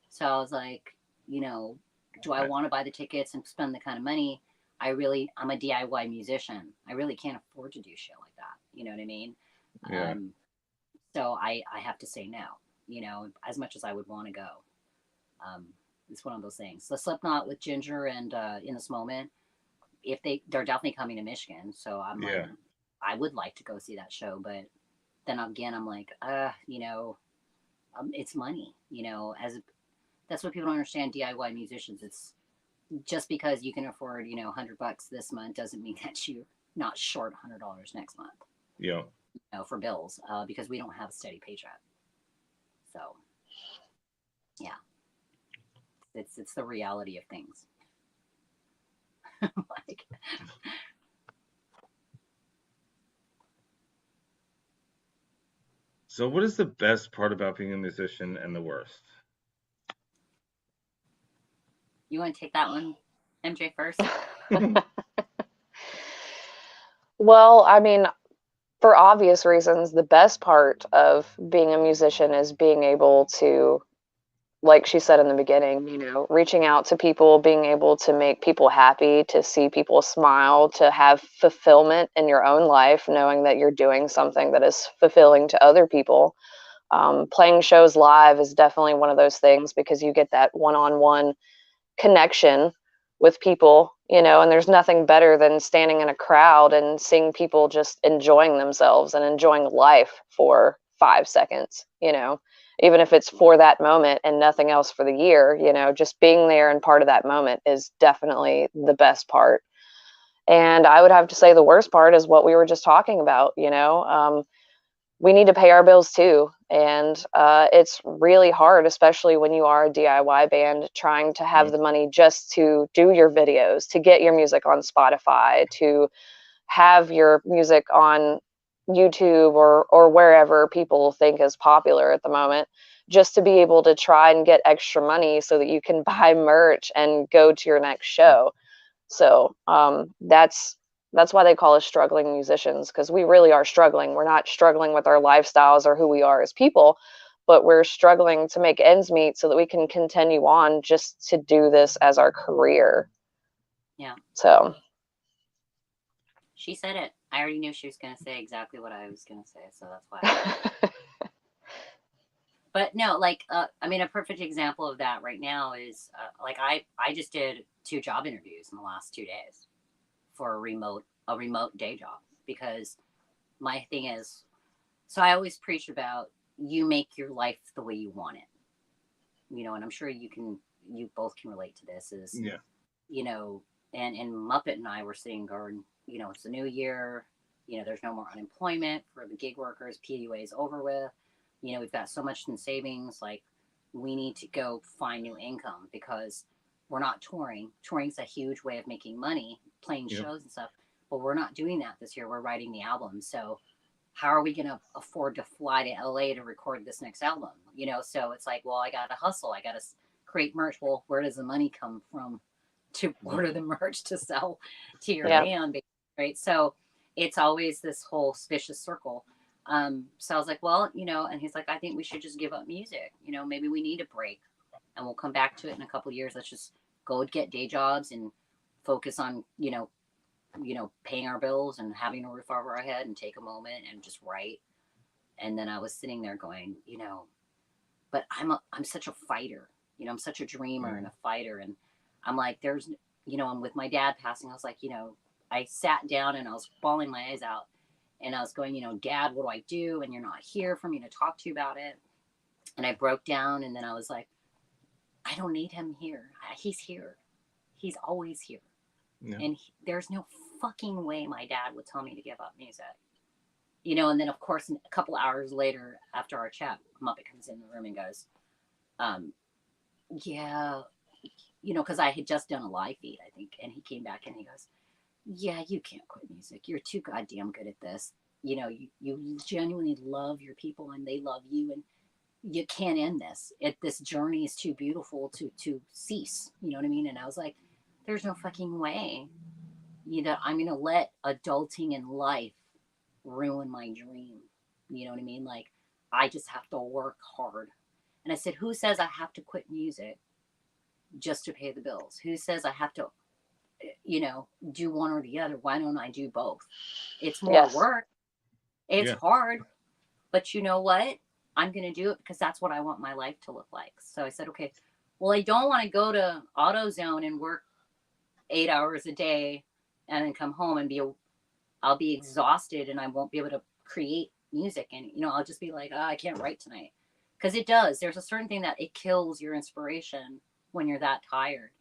so I was like, you know, do I want to buy the tickets and spend the kind of money? I'm a DIY musician. I really can't afford to do shit like that. You know what I mean? Yeah. So I have to say no, you know, as much as I would want to go. It's one of those things. The Slipknot with Ginger and In This Moment, if they're definitely coming to Michigan. So I'm like, I would like to go see that show. But then again, I'm like, you know, it's money, you know, that's what people don't understand. DIY musicians, it's just because you can afford, you know, $100 this month doesn't mean that you're not short $100 next month. Yeah. You know, for bills, because we don't have a steady paycheck. So, yeah, it's the reality of things. Like, So, what is the best part about being a musician and the worst? You want to take that one, MJ, first? Well, I mean, for obvious reasons, the best part of being a musician is being able to, like she said in the beginning, reaching out to people, being able to make people happy, to see people smile, to have fulfillment in your own life, knowing that you're doing something that is fulfilling to other people. Playing shows live is definitely one of those things because you get that one-on-one connection with people, and there's nothing better than standing in a crowd and seeing people just enjoying themselves and enjoying life for 5 seconds, even if it's for that moment and nothing else for the year, just being there and part of that moment is definitely the best part. And I would have to say the worst part is what we were just talking about, we need to pay our bills too. And it's really hard, especially when you are a DIY band, trying to have the money just to do your videos, to get your music on Spotify, to have your music on YouTube or wherever people think is popular at the moment, just to be able to try and get extra money so that you can buy merch and go to your next show. So that's why they call us struggling musicians, because we really are struggling. We're not struggling with our lifestyles or who we are as people, but we're struggling to make ends meet so that we can continue on just to do this as our career. Yeah. So she said it. I already knew she was going to say exactly what I was going to say, so that's why. But no, like, I mean, a perfect example of that right now is, like, I just did 2 job interviews in the last 2 days for a remote day job, because my thing is, so I always preach about you make your life the way you want it, and I'm sure you both can relate to this is, and Muppet and I were sitting going, it's the new year, there's no more unemployment for the gig workers, PUA is over with, we've got so much in savings, like we need to go find new income because we're not touring. Touring's a huge way of making money, playing shows and stuff, but we're not doing that this year. We're writing the album. So how are we going to afford to fly to LA to record this next album? So it's like, well, I got to hustle. I got to create merch. Well, where does the money come from to order the merch to sell to your band? Right. So it's always this whole vicious circle. So I was like, well, and he's like, I think we should just give up music. Maybe we need a break and we'll come back to it in a couple of years. Let's just go get day jobs and focus on, paying our bills and having a roof over our head and take a moment and just write. And then I was sitting there going, but I'm such a fighter, I'm such a dreamer and a fighter. And I'm like, and with my dad passing, I was like, I sat down and I was bawling my eyes out. And I was going, Dad, what do I do? And you're not here for me to talk to you about it. And I broke down, and then I was like, I don't need him here. He's here. He's always here. Yeah. And there's no fucking way my dad would tell me to give up music. And then, of course, a couple hours later, after our chat, Muppet comes in the room and goes, yeah, because I had just done a live feed, I think. And he came back and he goes, yeah, you can't quit music. You're too goddamn good at this. You genuinely love your people and they love you, and you can't end this. This journey is too beautiful to cease. You know what I mean? And I was like, there's no fucking way. I'm going to let adulting in life ruin my dream. You know what I mean? Like, I just have to work hard. And I said, who says I have to quit music just to pay the bills? Who says I have to do one or the other? Why don't I do both? It's more work. It's hard, but you know what? I'm going to do it because that's what I want my life to look like. So I said, okay, well, I don't want to go to AutoZone and work 8 hours a day and then come home and I'll be exhausted and I won't be able to create music. And, I'll just be like, I can't write tonight. Because it does. There's a certain thing that it kills your inspiration when you're that tired.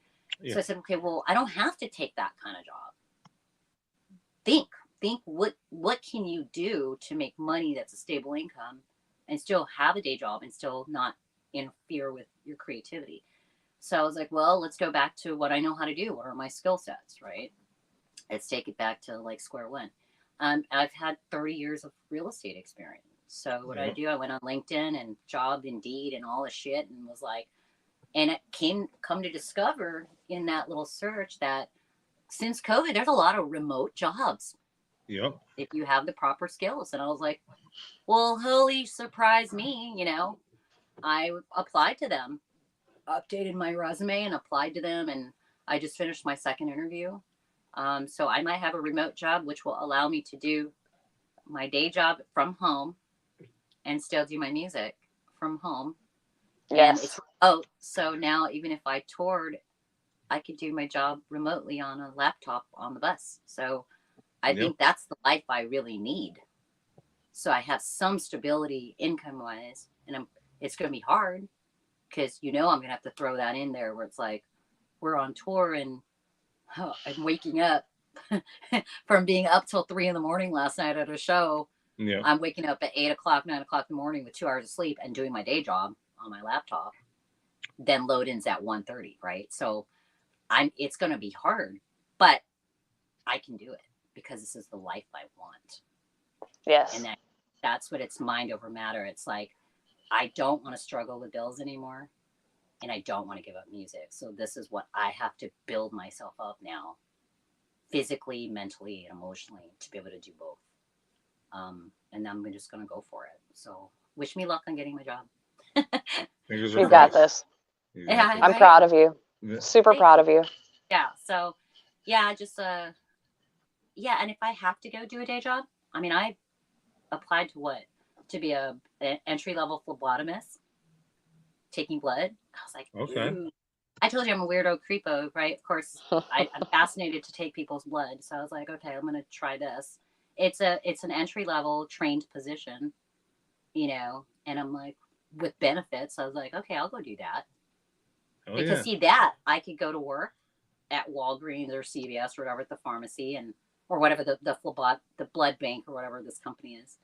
Yeah. So I said, okay, well, I don't have to take that kind of job. Think what can you do to make money that's a stable income and still have a day job and still not interfere with your creativity. So I was like, well, let's go back to what I know how to do. What are my skill sets, right? Let's take it back to like square one. I've had 30 years of real estate experience. So what Yeah. I do, I went on LinkedIn and jobbed Indeed and all the shit, and was like, and it come to discover in that little search that since COVID, there's a lot of remote jobs Yep. if you have the proper skills. And I was like, well, holy surprise me, I applied to them, updated my resume and applied to them, and I just finished my second interview. So I might have a remote job, which will allow me to do my day job from home and still do my music from home. And it's so now even if I toured, I could do my job remotely on a laptop on the bus. So I think that's the life I really need. So I have some stability income wise, and it's going to be hard because I'm going to have to throw that in there where it's like we're on tour and I'm waking up from being up till 3 a.m. last night at a show. Yeah. I'm waking up at 8 o'clock, 9 o'clock in the morning with 2 hours of sleep and doing my day job on my laptop. Then load-ins at 1:30, right? So it's going to be hard, but I can do it because this is the life I want. Yes. And that's what it's mind over matter. It's like, I don't want to struggle with bills anymore, and I don't want to give up music. So this is what I have to build myself up now, physically, mentally, and emotionally, to be able to do both. And I'm just going to go for it. So wish me luck on getting my job. You got this. Yeah, I'm proud of you. Super proud of you. Yeah. So, yeah, just, yeah. And if I have to go do a day job, I mean, I applied to be an entry-level phlebotomist, taking blood. I was like, okay. ooh. I told you I'm a weirdo creepo, right? Of course, I'm fascinated to take people's blood. So I was like, okay, I'm going to try this. It's an entry-level trained position, and I'm like, with benefits. I was like, okay, I'll go do that. Because see that I could go to work at Walgreens or CVS or whatever at the pharmacy or whatever the blood bank or whatever this company is,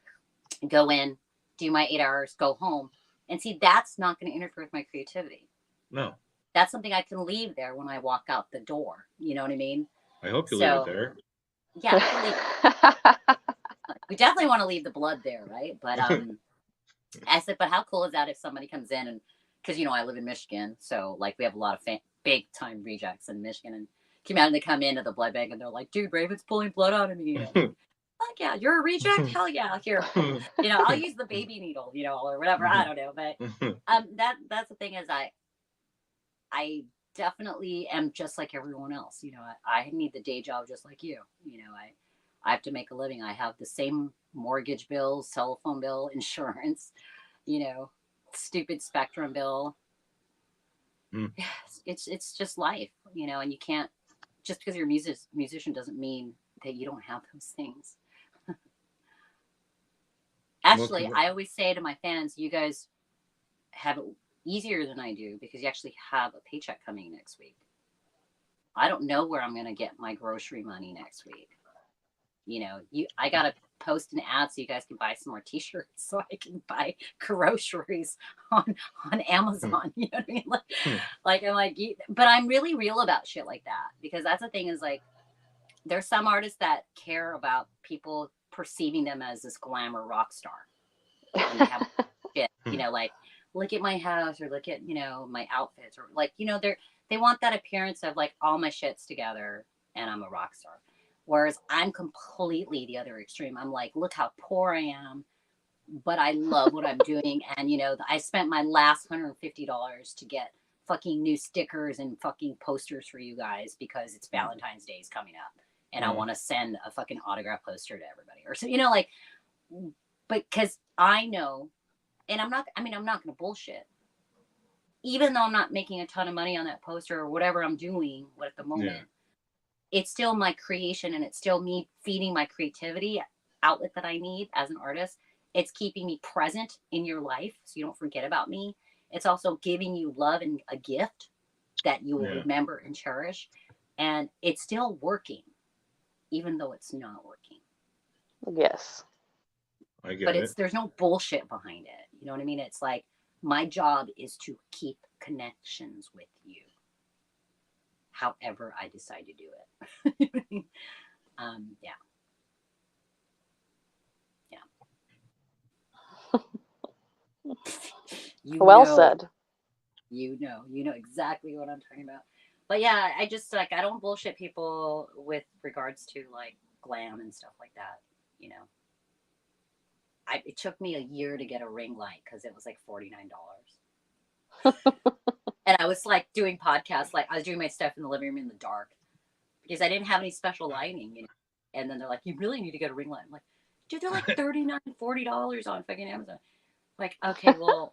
go in, do my 8 hours, go home, and see that's not going to interfere with my creativity. No, that's something I can leave there when I walk out the door. You know what I mean? I hope you leave it there. Yeah, I can leave. We definitely want to leave the blood there, right? But I said, but how cool is that if somebody comes in and because I live in Michigan, so like we have a lot of big time rejects in Michigan, and they come into the blood bank and they're like, "Dude, Raven's pulling blood out of me." Like, fuck yeah, you're a reject? Hell yeah, here. I'll use the baby needle, or whatever. I don't know, but that's the thing is I definitely am just like everyone else. I need the day job just like you. I have to make a living. I have the same mortgage bills, telephone bill, insurance. Stupid Spectrum bill. It's just life, and you can't just because you're a musician doesn't mean that you don't have those things. Actually, I always say to my fans, you guys have it easier than I do because you actually have a paycheck coming next week. I don't know where I'm going to get my grocery money next week. I got to post an ad so you guys can buy some more t-shirts so I can buy groceries on Amazon. You know what I mean? I'm like, but I'm really real about shit like that because that's the thing is like, there's some artists that care about people perceiving them as this glamour rock star. And they have shit, like, look at my house or look at, my outfits or like, they want that appearance of like all my shit's together and I'm a rock star. Whereas I'm completely the other extreme. I'm like, look how poor I am, but I love what I'm doing. And, I spent my last $150 to get fucking new stickers and fucking posters for you guys because it's Valentine's Day is coming up. And I want to send a fucking autograph poster to everybody. Or so, but because I know, and I'm not going to bullshit. Even though I'm not making a ton of money on that poster or whatever I'm doing at the moment, it's still my creation and it's still me feeding my creativity outlet that I need as an artist. It's keeping me present in your life so you don't forget about me. It's also giving you love and a gift that you will remember and cherish. And it's still working, even though it's not working. Yes. I get but it. there's no bullshit behind it. You know what I mean? It's like my job is to keep connections with you. However I decide to do it. Yeah. You Well know, said. you know exactly what I'm talking about. But yeah, I just like I don't bullshit people with regards to like glam and stuff like that. You know, it took me a year to get a ring light because it was like $49. And I was like doing podcasts, like I was doing my stuff in the living room in the dark because I didn't have any special lighting, you know. And then they're like, you really need to get a ring light. I'm like, dude, they're like $39, $40 on fucking Amazon. Like, okay, well,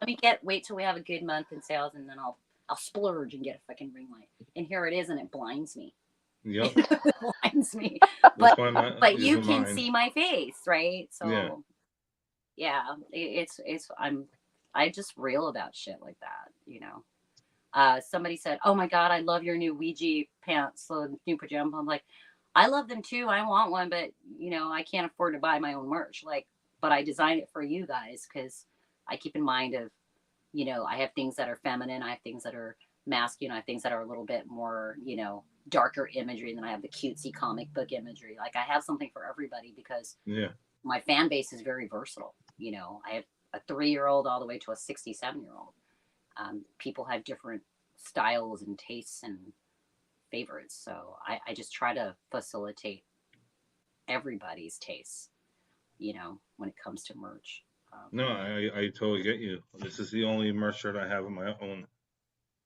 let me wait till we have a good month in sales, and then I'll splurge and get a fucking ring light. And here it is, and it blinds me. Yep. It blinds me. That's But why I'm but you using can mine. see my face, right? Yeah. So yeah, I'm just real about shit like that, you know. Somebody said, "Oh my god, I love your new Ouija pants, the new pajama." I'm like, I love them too. I want one, but you know, I can't afford to buy my own merch. Like, but I designed it for you guys because I keep in mind of, you know, I have things that are feminine, I have things that are masculine, I have things that are a little bit more, you know, darker imagery, and then I have the cutesy comic book imagery. Like, I have something for everybody because Yeah. my fan base is very versatile. You know, I have a 3-year-old all the way to a 67-year-old. People have different styles and tastes and favorites. So I just try to facilitate everybody's tastes, you know, when it comes to merch. No, I totally get you. This is the only merch shirt I have of my own.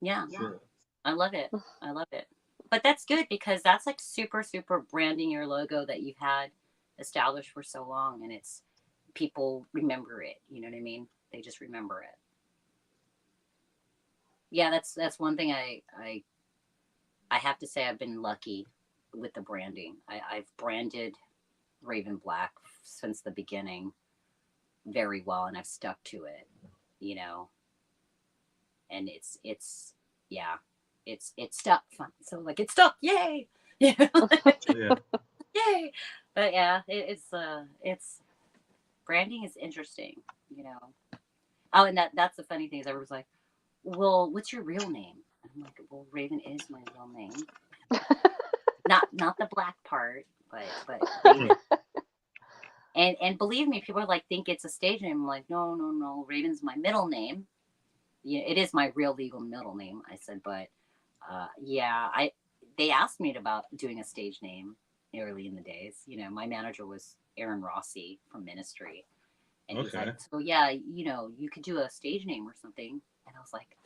Yeah, Sure. I love it. I love it. But that's good because that's like super, super branding your logo that you've had established for so long, and it's people remember it. You know what I mean? They just remember it. Yeah, that's one thing I have to say I've been lucky with the branding. I've branded Raven Black since the beginning very well, and I've stuck to it, you know. And it's yeah, it's stuck. So like it's stuck, yay, yeah, Yeah. yay. But yeah, it's branding is interesting, you know. Oh, and that's the funny thing is everyone's like, well, what's your real name? And I'm like, well, Raven is my real name. Not the black part, but Raven. And believe me, people are like think it's a stage name. I'm like, no. Raven's my middle name. Yeah, it is my real legal middle name. I said, but yeah, they asked me about doing a stage name early in the days. You know, my manager was Aaron Rossi from Ministry, and he's like, so yeah, you know, you could do a stage name or something. And I was like,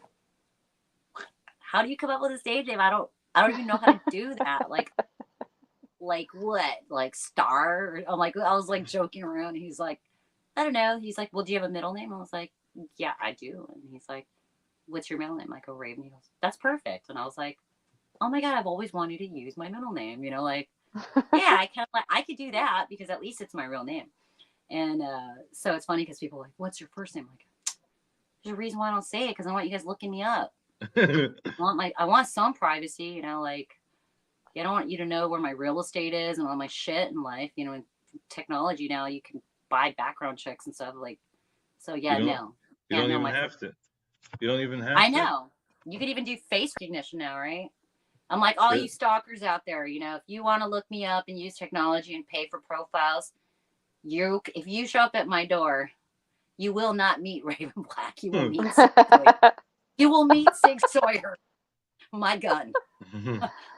how do you come up with a stage name? I don't even know how to do that. Like what? Like Star? I'm like, I was like joking around. He's like, I don't know. He's like, well, do you have a middle name? I was like, yeah, I do. And he's like, what's your middle name? I go, Raven. He goes, that's perfect. And I was like, oh my God, I've always wanted to use my middle name. You know, like, yeah, I kind of like, I could do that because at least it's my real name. And so it's funny because people are like, what's your first name? I'm like, there's a reason why I don't say it because I want you guys looking me up. I want some privacy, you know, like, I don't want you to know where my real estate is and all my shit in life. You know, in technology now, you can buy background checks and stuff. Like, so yeah, no. You don't even have to. You don't even have to. I know. You could even do face recognition now, right? I'm like, all you stalkers out there, you know, if you want to look me up and use technology and pay for profiles, if you show up at my door, you will not meet Raven Black. You will meet Sig Sawyer. You will meet Sig Sawyer. My gun.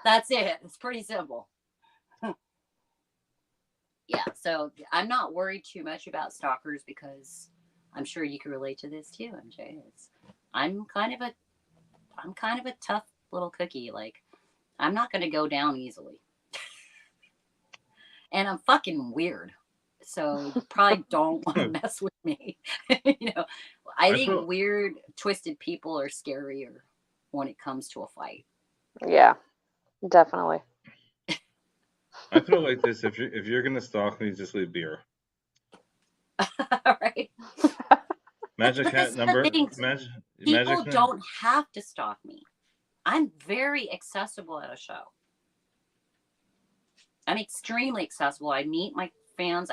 That's it. It's pretty simple. Yeah, so I'm not worried too much about stalkers because I'm sure you can relate to this too, MJ. I'm kind of a tough little cookie. Like, I'm not going to go down easily. And I'm fucking weird. So you probably don't want to mess with me. You know, I think weird, twisted people are scarier when it comes to a fight. Yeah, definitely. I feel like this: if you're gonna stalk me, just leave beer. Right. Magic hat number. People don't have to stalk me. I'm very accessible at a show. I'm extremely accessible. I meet my fans.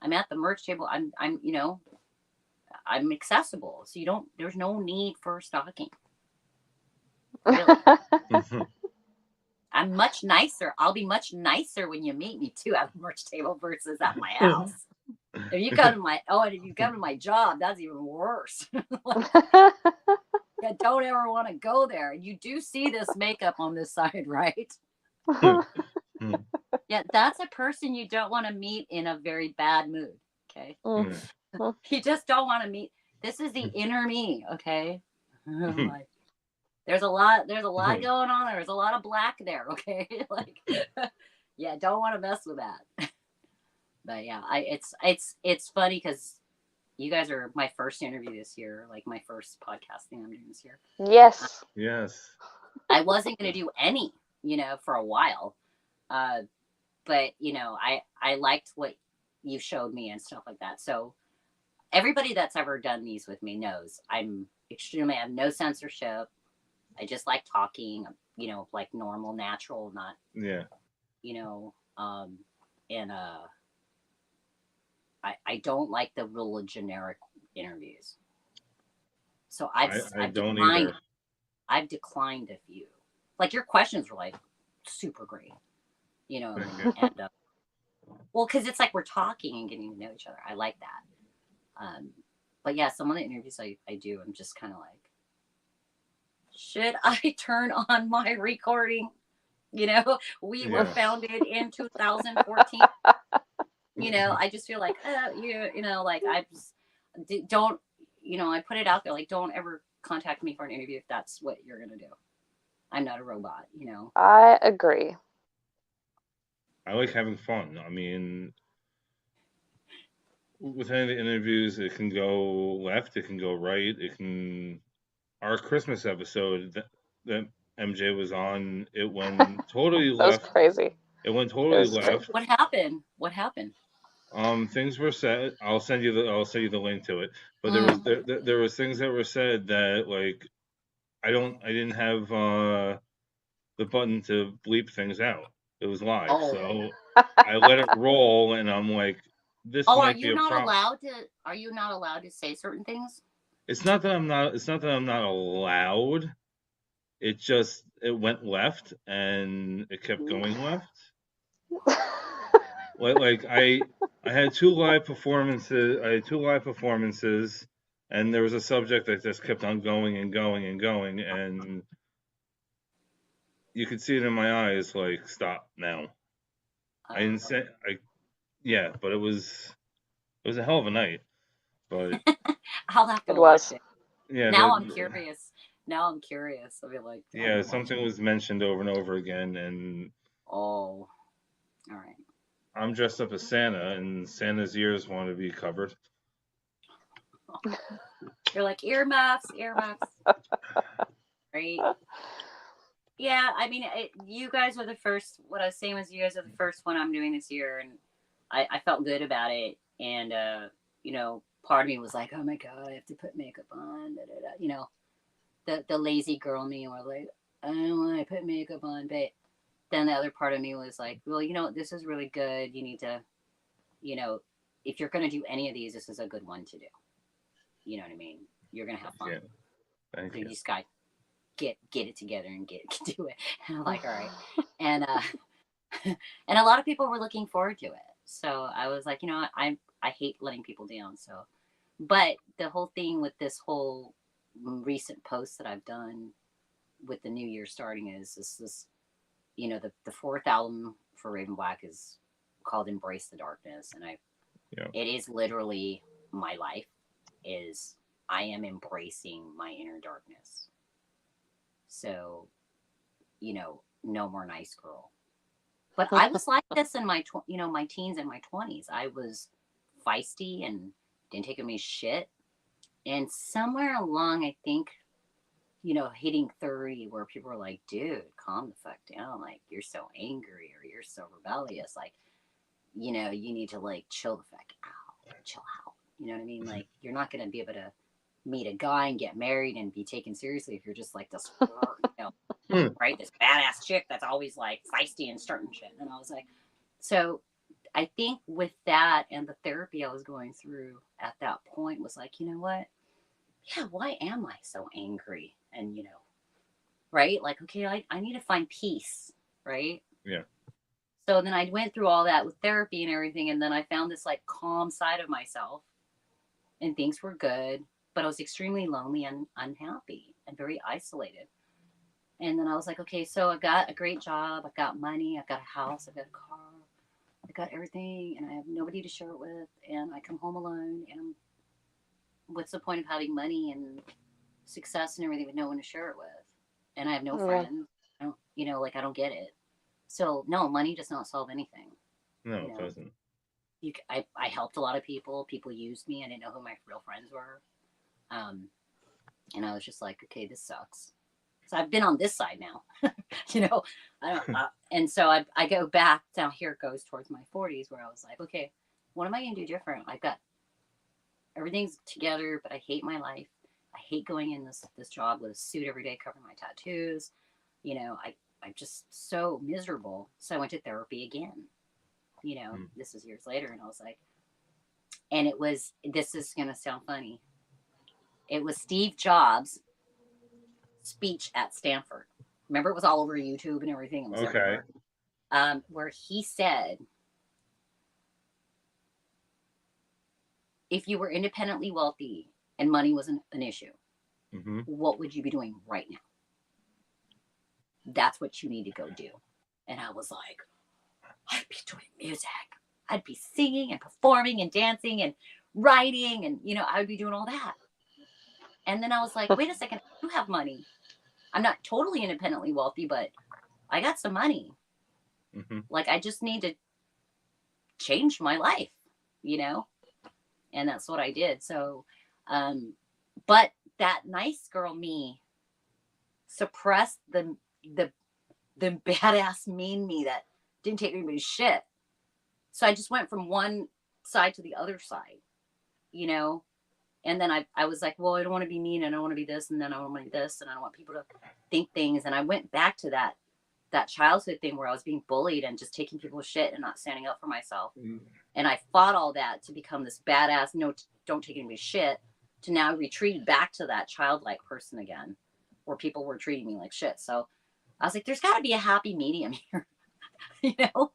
I'm at the merch table. I'm you know, I'm accessible. So there's no need for stalking. Really. I'm much nicer. I'll be much nicer when you meet me too at the merch table versus at my house. If you come to my and if you come to my job, that's even worse. Yeah, don't ever want to go there. You do see this makeup on this side, right? Yeah, that's a person you don't want to meet in a very bad mood. Okay. You just don't want to meet. This is the inner me. Okay. Like, there's a lot going on. There's a lot of black there. Okay. Like, yeah, don't want to mess with that. But yeah, it's funny because you guys are my first interview this year, like my first podcast thing I'm doing this year. Yes. Yes. I wasn't going to do any, for a while. But, I liked what you showed me and stuff like that. So everybody that's ever done these with me knows I have no censorship. I just like talking, like normal, natural, not, and I don't like the real generic interviews. So I've don't declined. either. I've declined a few. Like your questions were like super great, and well, because it's like we're talking and getting to know each other. I like that. But yeah, some of the interviews I do, I'm just kind of like, should I turn on my recording? We were founded in 2014. I just feel like, like I just don't, I put it out there, like, don't ever contact me for an interview if that's what you're going to do. I'm not a robot, I agree. I like having fun. I mean, with any of the interviews, it can go left, it can go right, Our Christmas episode that MJ was on, it went totally That was left. crazy. It went totally left. What happened? What happened? Things were said. I'll send you the link to it. But there was things that were said that, like, I didn't have the button to bleep things out. It was live, so I let it roll, and I'm like, this might be a problem. Are you not allowed to say certain things? It's not that I'm not allowed. It went left, and it kept going left. Like I had two live performances. And there was a subject that just kept on going and going and going, and you could see it in my eyes, like, stop now. I didn't say but it was a hell of a night. But I'll have to watch it. Yeah. Now I'm curious. I'll be like, something was mentioned over and over again, and all right. I'm dressed up as Santa, and Santa's ears want to be covered. You're like, earmuffs. Right? Yeah, I mean, you guys are the first. What I was saying was, you guys are the first one I'm doing this year, and I felt good about it. And part of me was like, oh my god, I have to put makeup on. The lazy girl me was like, I don't want to put makeup on, but then the other part of me was like, well, this is really good. You need to, if you're going to do any of these, this is a good one to do. You know what I mean? You're going to have fun. Yeah. Thank you. You just got get it together and get do it. And I'm like, all right. And and a lot of people were looking forward to it. So I was like, I hate letting people down. So, but the whole thing with this whole recent post that I've done with the new year starting is this the fourth album for Raven Black is called Embrace the Darkness. And it is literally my life is I am embracing my inner darkness. So, no more nice girl. But I was like this in my, my teens and my 20s. I was feisty and didn't take me shit. And somewhere along, I think, hitting 30, where people were like, dude, calm the fuck down. Like, you're so angry or you're so rebellious. Like, you need to, like, chill the fuck out. Chill out. You know what I mean? Like, you're not going to be able to meet a guy and get married and be taken seriously if you're just like this, right? This badass chick that's always like feisty and starting shit. And I was like, so I think with that and the therapy I was going through at that point was like, you know what? Yeah, why am I so angry? And, right? Like, okay, I need to find peace, right? Yeah. So then I went through all that with therapy and everything. And then I found this like calm side of myself and things were good, but I was extremely lonely and unhappy and very isolated. And then I was like, okay, so I've got a great job. I've got money. I've got a house. I've got a car. I've got everything. And I have nobody to share it with. And I come home alone. And what's the point of having money and success and everything with no one to share it with? And I have no friends. I don't, you know, like I don't get it. So no, money does not solve anything. No, you it know? doesn't. I helped a lot of people. People used me. I didn't know who my real friends were. And I was just like, okay, this sucks. So I've been on this side now, you know, and so I go back down here. It goes towards my 40s where I was like, okay, what am I going to do different? I've got everything's together, but I hate my life. I hate going in this job with a suit every day, covering my tattoos. You know, I'm just so miserable. So I went to therapy again, you know, this is years later. And I was like, and this is going to sound funny. It was Steve Jobs' speech at Stanford. Remember, it was all over YouTube and everything. It was everywhere. Where he said, if you were independently wealthy and money wasn't an issue, what would you be doing right now? That's what you need to go do. And I was like, I'd be doing music. I'd be singing and performing and dancing and writing. And, you know, I would be doing all that. And then I was like, wait a second, I do have money. I'm not totally independently wealthy, but I got some money. Like, I just need to change my life, you know? And that's what I did. So, but that nice girl me suppressed the badass mean me that didn't take anybody's shit. So I just went from one side to the other side, you know? And then I was like, well, I don't want to be mean. I don't want to be this. And then I don't want to be this. And I don't want people to think things. And I went back to that childhood thing where I was being bullied and just taking people's shit and not standing up for myself. And I fought all that to become this badass, no, don't take anybody's shit, to now retreat back to that childlike person again, where people were treating me like shit. So I was like, there's got to be a happy medium here, you know?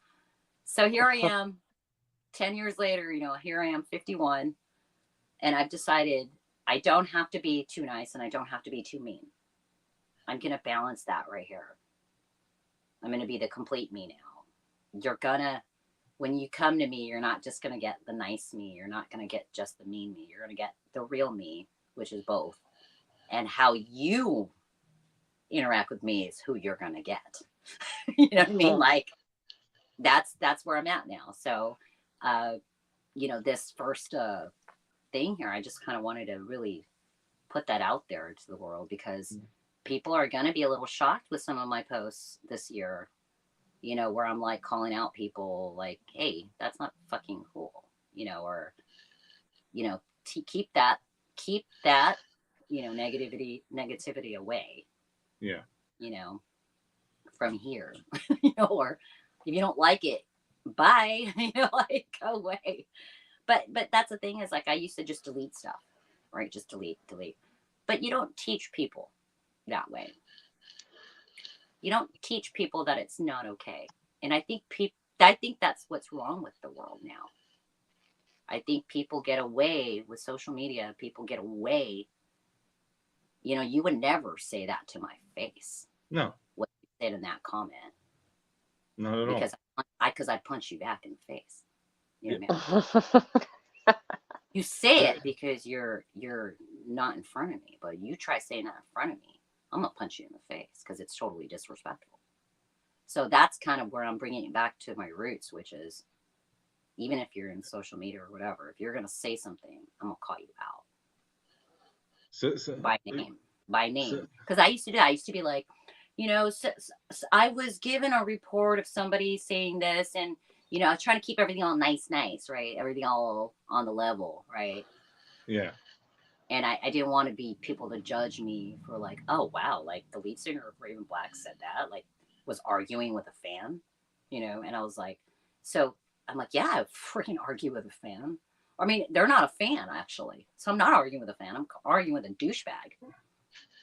So here I am 10 years later, you know, here I am 51. And I've decided I don't have to be too nice and I don't have to be too mean. I'm going to balance that right here. I'm going to be the complete me now. When you come to me, you're not just going to get the nice me. You're not going to get just the mean me. You're going to get the real me, which is both. And how you interact with me is who you're going to get. You know what I mean? Like, that's where I'm at now. So, you know, this first thing here, I just kind of wanted to really put that out there to the world, because people are going to be a little shocked with some of my posts this year, you know, where I'm like calling out people like, hey, that's not fucking cool, you know, or, you know, to keep that, you know, negativity away. Yeah. You know, from here, you know, or if you don't like it, bye, you know, like go away. But that's the thing is, like, I used to just delete stuff, right? Just delete. But you don't teach people that way. You don't teach people that it's not okay. And I think that's what's wrong with the world now. I think people get away with social media. People get away. You know, you would never say that to my face. No. What you said in that comment. Not at all. Because I punch you back in the face. You know what I mean? You say it because you're not in front of me, but you try saying that in front of me, I'm gonna punch you in the face because it's totally disrespectful. So that's kind of where I'm bringing it back to my roots, which is, even if you're in social media or whatever, if you're gonna say something, I'm gonna call you out. By name. Because I used to do that. I used to be like, you know, so I was given a report of somebody saying this, and you know, I was trying to keep everything all nice, right? Everything all on the level, right? Yeah. And I didn't want to be people to judge me for like, oh, wow, like the lead singer of Raven Black said that, like was arguing with a fan, you know? And I was like, so I'm like, yeah, I freaking argue with a fan. I mean, they're not a fan, actually. So I'm not arguing with a fan. I'm arguing with a douchebag.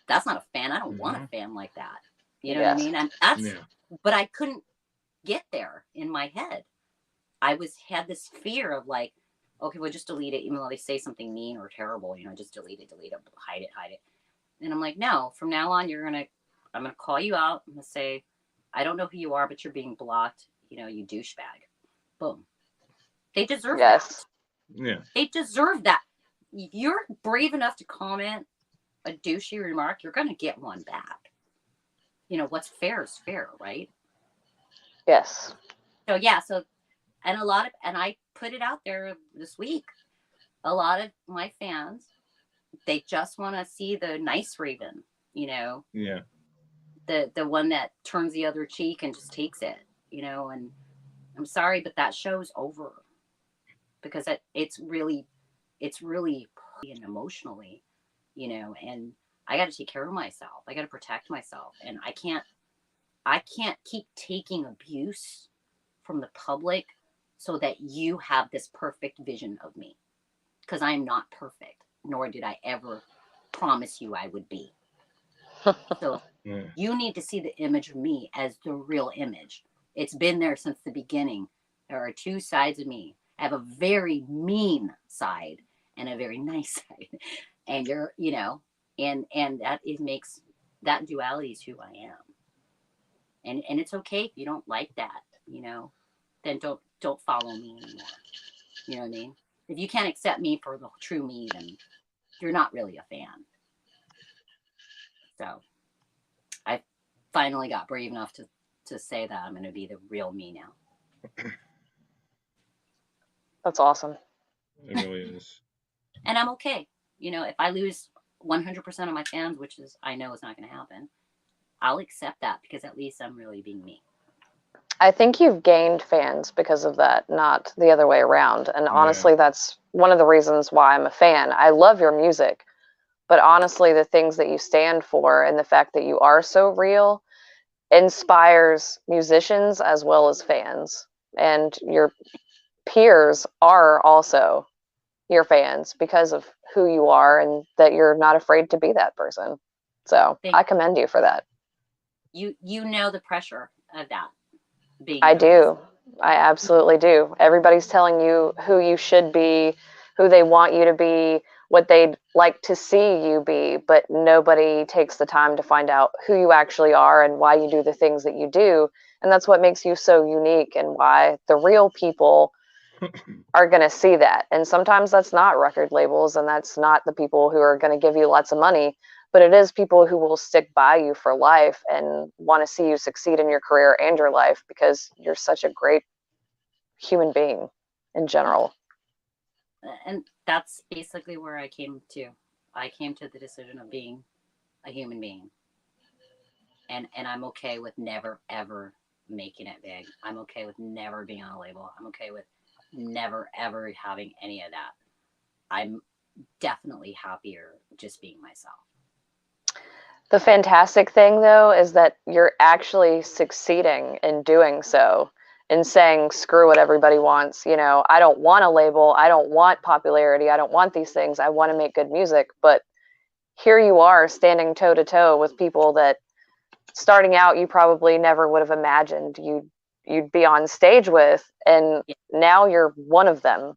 That's not a fan. I don't want a fan like that. You know what I mean? And that's, but I couldn't get there in my head. I had this fear of like, okay, well, just delete it, even though they say something mean or terrible, just delete it, hide it. And I'm like, no, from now on, I'm gonna call you out. I'm gonna say, I don't know who you are, but you're being blocked. You douchebag. Boom. They deserve Yes. that. Yeah. They deserve that. If you're brave enough to comment a douchey remark, you're gonna get one back. What's fair is fair, right? Yes. So yeah, and I put it out there this week. A lot of my fans, they just want to see the nice Raven, Yeah. the one that turns the other cheek and just takes it, and I'm sorry, but that show's over because it's really and emotionally, and I got to take care of myself. I got to protect myself, and I can't keep taking abuse from the public so that you have this perfect vision of me, because I am not perfect, nor did I ever promise you I would be. So Yeah. you need to see the image of me as the real image. It's been there since the beginning. There are two sides of me. I have a very mean side and a very nice side. And and makes that duality is who I am. And it's okay if you don't like that, then don't follow me anymore. You know what I mean? If you can't accept me for the true me, then you're not really a fan. So I finally got brave enough to say that I'm going to be the real me now. That's awesome. It really is. And I'm okay. If I lose 100% of my fans, which is I know is not going to happen, I'll accept that because at least I'm really being me. I think you've gained fans because of that, not the other way around. And honestly, that's one of the reasons why I'm a fan. I love your music, but honestly, the things that you stand for and the fact that you are so real inspires musicians as well as fans. And your peers are also your fans because of who you are and that you're not afraid to be that person. So I commend you for that. You know the pressure of that. I do. I absolutely do. Everybody's telling you who you should be, who they want you to be, what they'd like to see you be, but nobody takes the time to find out who you actually are and why you do the things that you do. And that's what makes you so unique and why the real people are going to see that. And sometimes that's not record labels and that's not the people who are going to give you lots of money, but it is people who will stick by you for life and want to see you succeed in your career and your life because you're such a great human being in general. And that's basically where I came to. I came to the decision of being a human being. And I'm okay with never, ever making it big. I'm okay with never being on a label. I'm okay with never, ever having any of that. I'm definitely happier just being myself. The fantastic thing, though, is that you're actually succeeding in doing so, in saying, screw what everybody wants. I don't want a label. I don't want popularity. I don't want these things. I want to make good music. But here you are standing toe to toe with people that starting out, you probably never would have imagined you'd be on stage with. And now you're one of them.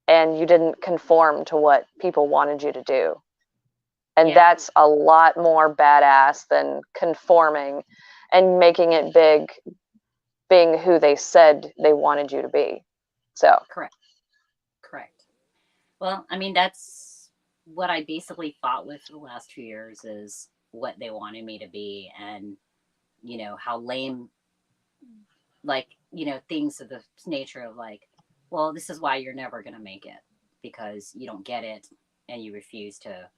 And you didn't conform to what people wanted you to do. And that's a lot more badass than conforming and making it big, being who they said they wanted you to be. So Correct. Well, I mean, that's what I basically fought with for the last 2 years is what they wanted me to be. And, how lame, things of the nature of well, this is why you're never going to make it because you don't get it and you refuse to.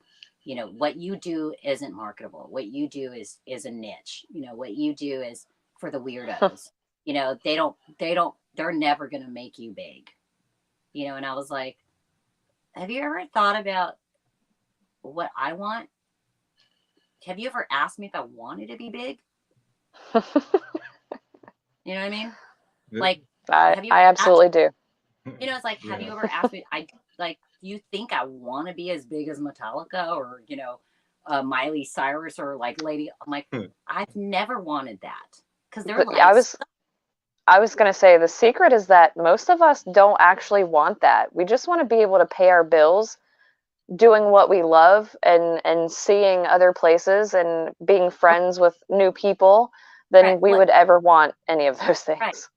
What you do isn't marketable. What you do is a niche. What you do is for the weirdos. They're never going to make you big. And I was like, have you ever thought about what I want? Have you ever asked me if I wanted to be big? You know what I mean? I absolutely do. It's like, have you ever asked me, you think I want to be as big as Metallica or, Miley Cyrus or Lady? I'm like, I've never wanted that because their lives. I was going to say the secret is that most of us don't actually want that. We just want to be able to pay our bills doing what we love and seeing other places and being friends with new people than Right. we would ever want any of those Right. things.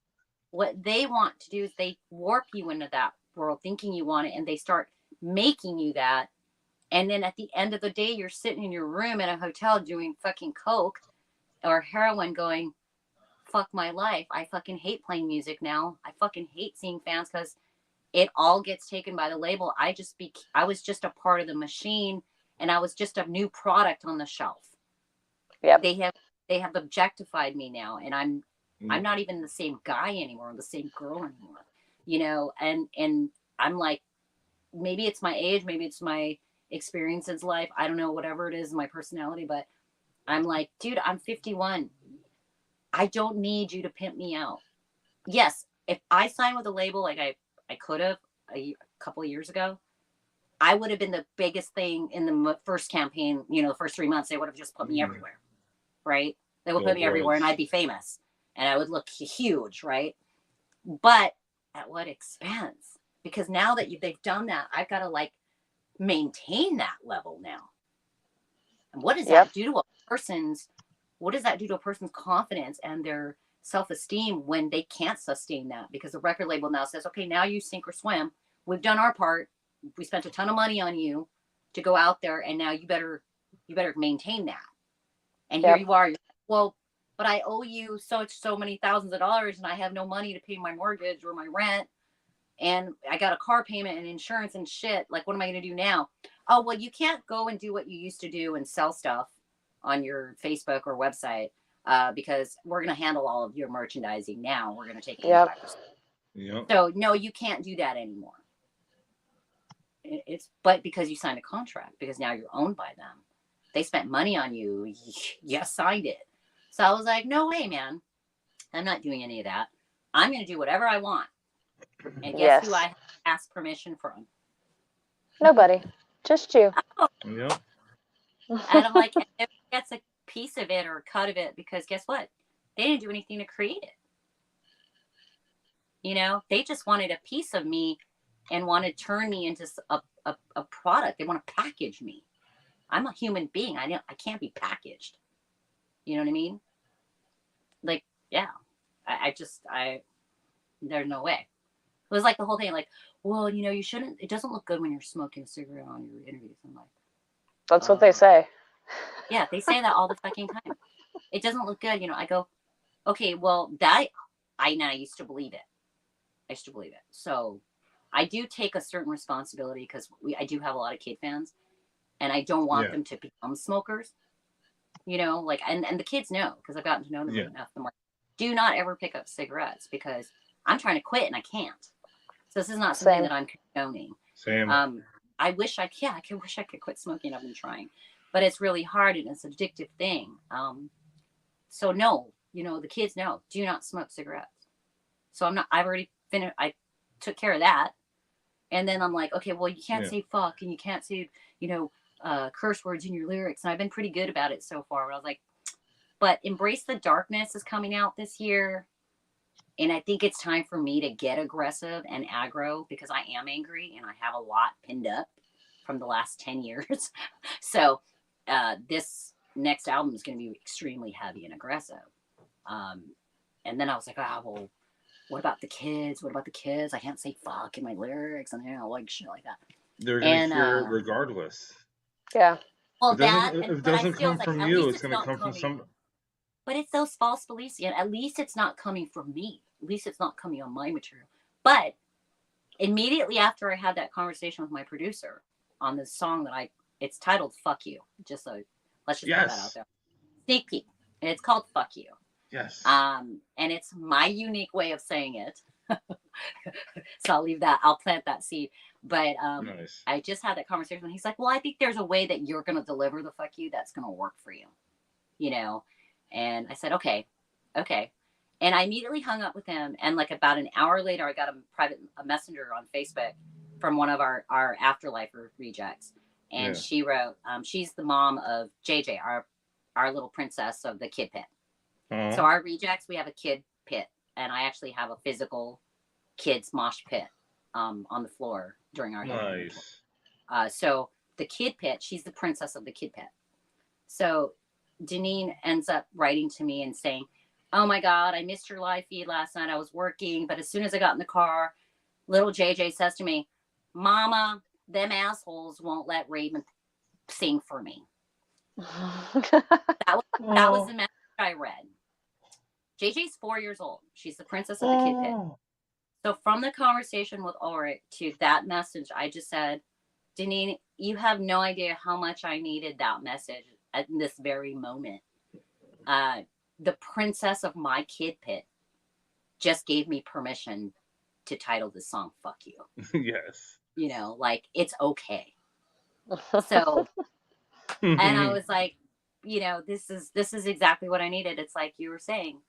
What they want to do is they warp you into that world thinking you want it, and they start making you that. And then at the end of the day, you're sitting in your room in a hotel doing fucking coke or heroin going, fuck my life. I fucking hate playing music now. I fucking hate seeing fans because it all gets taken by the label. I was just a part of the machine, and I was just a new product on the shelf. Yep. They have objectified me now, and I'm not even the same guy anymore, the same girl anymore, you know, and I'm like, maybe it's my age, maybe it's my experience in life. I don't know, whatever it is, my personality, but I'm like, dude, I'm 51. I don't need you to pimp me out. Yes, if I signed with a label like I could have a couple of years ago, I would have been the biggest thing in the first campaign, you know, the first 3 months. They would have just put me everywhere, right? They would put me everywhere and I'd be famous and I would look huge, right? But at what expense? Because now that they've done that, I've got to like maintain that level now. And what does that do to a person's, what does that do to a person's confidence and their self-esteem when they can't sustain that? Because the record label now says, okay, now you sink or swim. We've done our part. We spent a ton of money on you to go out there, and now you better maintain that. And here you are. Well, but I owe you so many thousands of dollars, and I have no money to pay my mortgage or my rent, and I got a car payment and insurance and shit. Like, what am I going to do now? Oh, well, you can't go and do what you used to do and sell stuff on your Facebook or website because we're going to handle all of your merchandising now. We're going to take 85%. Yep. So, no, you can't do that anymore. But because you signed a contract, because now you're owned by them. They spent money on you. You signed it. So I was like, no way, man. I'm not doing any of that. I'm going to do whatever I want. And guess who I asked permission from? Nobody. Just you. Oh. Yep. And I'm like, everybody gets a piece of it or a cut of it because guess what? They didn't do anything to create it. You know, they just wanted a piece of me and want to turn me into a product. They want to package me. I'm a human being. I can't be packaged. You know what I mean? Like, yeah. There's no way. It was like the whole thing, like, well, you know, you shouldn't, it doesn't look good when you're smoking a cigarette on your interviews. I'm like, that's what they say. Yeah, they say that all the fucking time. It doesn't look good. You know, I go, okay, well, I used to believe it. So I do take a certain responsibility because I do have a lot of kid fans and I don't want them to become smokers, you know, like, and the kids know because I've gotten to know them enough. I'm like, do not ever pick up cigarettes because I'm trying to quit and I can't. So this is not something that I'm condoning. Same. I wish I could quit smoking. I've been trying, but it's really hard and it's an addictive thing. So no, you know, the kids know, do not smoke cigarettes. So I've already finished. I took care of that. And then I'm like, okay, well, you can't say fuck and you can't say, you know, curse words in your lyrics. And I've been pretty good about it so far. But I was like, but Embrace the Darkness is coming out this year. And I think it's time for me to get aggressive and aggro because I am angry and I have a lot pinned up from the last 10 years. So this next album is going to be extremely heavy and aggressive. And then I was like, oh, well, what about the kids? I can't say fuck in my lyrics and, you know, like shit like that. They're going to hear it regardless. Yeah. Well, if it doesn't come from you, it's going to come from somebody. But it's those false beliefs. And at least it's not coming from me. At least it's not coming on my material. But immediately after I had that conversation with my producer on this song it's titled Fuck You. Just so, let's just put that out there. Sneak peek. And it's called Fuck You. Yes. And it's my unique way of saying it. So I'll plant that seed. But nice. I just had that conversation and he's like, well, I think there's a way that you're going to deliver the fuck you that's going to work for you. You know? And I said, okay. And I immediately hung up with him. And like about an hour later, I got a messenger on Facebook from one of our Afterlifer rejects. And she wrote, she's the mom of JJ, our little princess of the kid pit. So our rejects, we have a kid pit and I actually have a physical kids mosh pit on the floor during our headlining tour. Nice. So the kid pit, she's the princess of the kid pit. So Janine ends up writing to me and saying, "Oh my God, I missed your live feed last night. I was working, but as soon as I got in the car, little JJ says to me, 'Mama, them assholes won't let Raven sing for me.'" That was the message I read. JJ's 4 years old. She's the princess of the kid pit. So from the conversation with Ulrich to that message, I just said, "Janine, you have no idea how much I needed that message at this very moment. The princess of my kid pit just gave me permission to title the song 'Fuck You.'" Yes. You know, like, it's okay. So, and I was like, you know, this is exactly what I needed. It's like you were saying,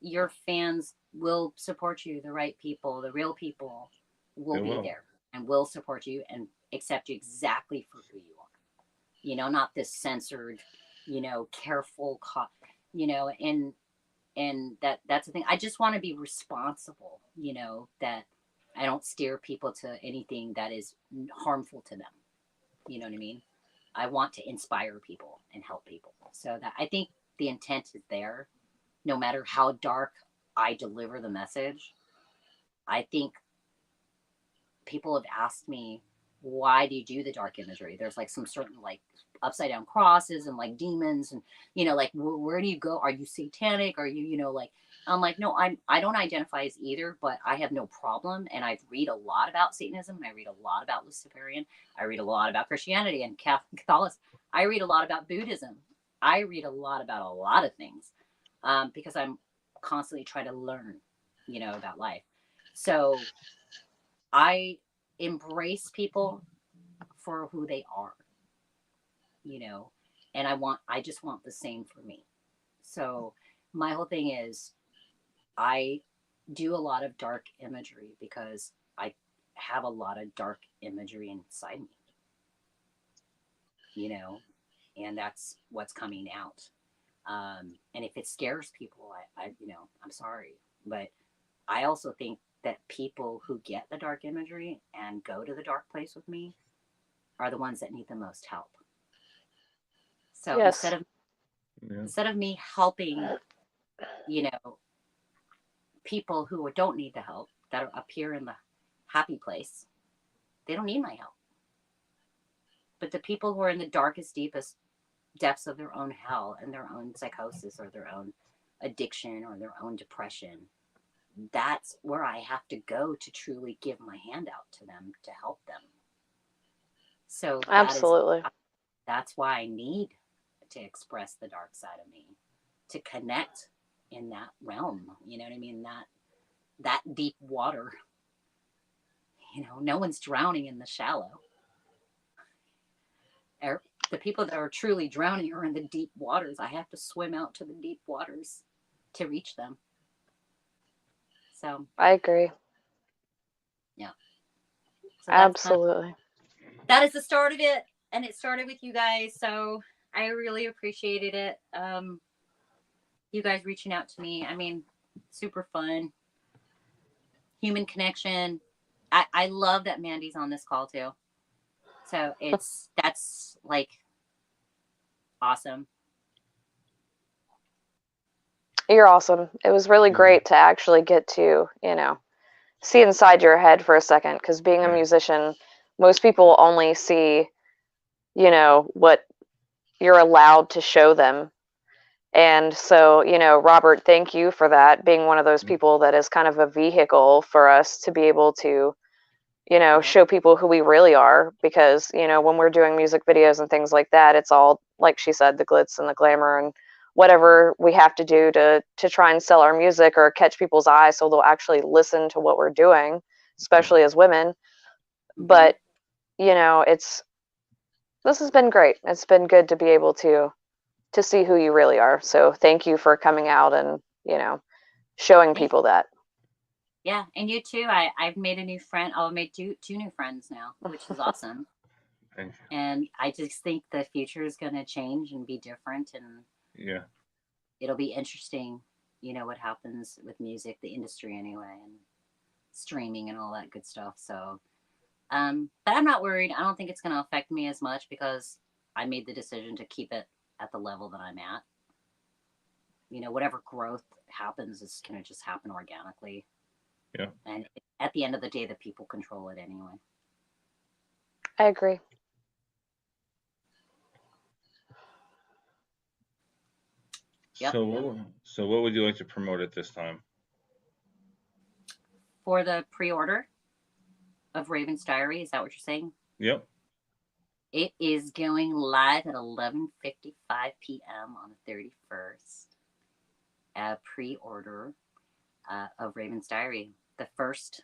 your fans will support you. The right people, the real people will be there and will support you and accept you exactly for who you are. You know, not this censored, you know, careful, you know, and that's the thing. I just want to be responsible, you know, that I don't steer people to anything that is harmful to them. You know what I mean? I want to inspire people and help people. So that, I think the intent is there, no matter how dark I deliver the message. I think people have asked me, "Why do you do the dark imagery?" There's like some certain like upside down crosses and like demons and, you know, like where do you go? Are you satanic? Are you, you know, like, I'm like, no, I don't identify as either, but I have no problem. And I read a lot about Satanism. And I read a lot about Luciferian. I read a lot about Christianity and Catholicism. I read a lot about Buddhism. I read a lot about a lot of things because I'm constantly trying to learn, you know, about life. So I embrace people for who they are, you know, and I just want the same for me. So my whole thing is I do a lot of dark imagery because I have a lot of dark imagery inside me, you know, and that's what's coming out. And if it scares people, I, you know, I'm sorry, but I also think that people who get the dark imagery and go to the dark place with me are the ones that need the most help. So Yes. instead of me helping, you know, people who don't need the help, that are up here in the happy place, they don't need my help. But the people who are in the darkest, deepest depths of their own hell and their own psychosis or their own addiction or their own depression, that's where I have to go to truly give my hand out to them to help them. So Absolutely. That's why I need to express the dark side of me, to connect in that realm. You know what I mean? That deep water. You know, no one's drowning in the shallow. The people that are truly drowning are in the deep waters. I have to swim out to the deep waters to reach them. So I agree. Yeah. So Absolutely. That is the start of it. And it started with you guys. So I really appreciated it. You guys reaching out to me. I mean, super fun. Human connection. I love that Mandy's on this call too. So that's like awesome. You're awesome. It was really great to actually get to, you know, see inside your head for a second, because being a musician, most people only see, you know, what you're allowed to show them. And so, you know, Robert, thank you for that, being one of those people that is kind of a vehicle for us to be able to, you know, show people who we really are. Because, you know, when we're doing music videos and things like that, it's all, like she said, the glitz and the glamour and whatever we have to do to try and sell our music or catch people's eyes so they'll actually listen to what we're doing, especially as women. But, you know, this has been great. It's been good to be able to see who you really are. So thank you for coming out and, you know, showing people that. Yeah, and you too. I've made a new friend. I've made two new friends now, which is awesome. Thank you. And I just think the future is going to change and be different, and yeah, it'll be interesting you know what happens with music, the industry anyway, and streaming and all that good stuff. So, but I'm not worried. I don't think it's going to affect me as much because I made the decision to keep it at the level that I'm at. You know, whatever growth happens is going to just happen organically. Yeah. And at the end of the day, the people control it anyway. I agree. Yep. So what would you like to promote at this time? For the pre-order of Raven's Diary, is that what you're saying? Yep. It is going live at 11:55 p.m. on the 31st. Pre-order of Raven's Diary, the first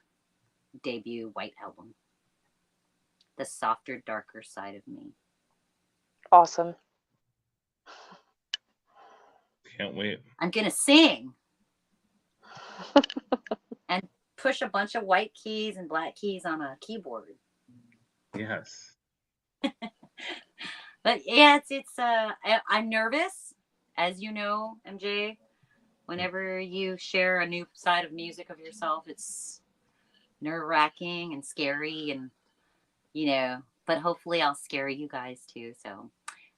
debut White album. The softer, darker side of me. Awesome. Can't wait. I'm going to sing and push a bunch of white keys and black keys on a keyboard. Yes. But yeah, I'm nervous, as you know, MJ. Whenever you share a new side of music of yourself, it's nerve-wracking and scary, and but hopefully I'll scare you guys too. So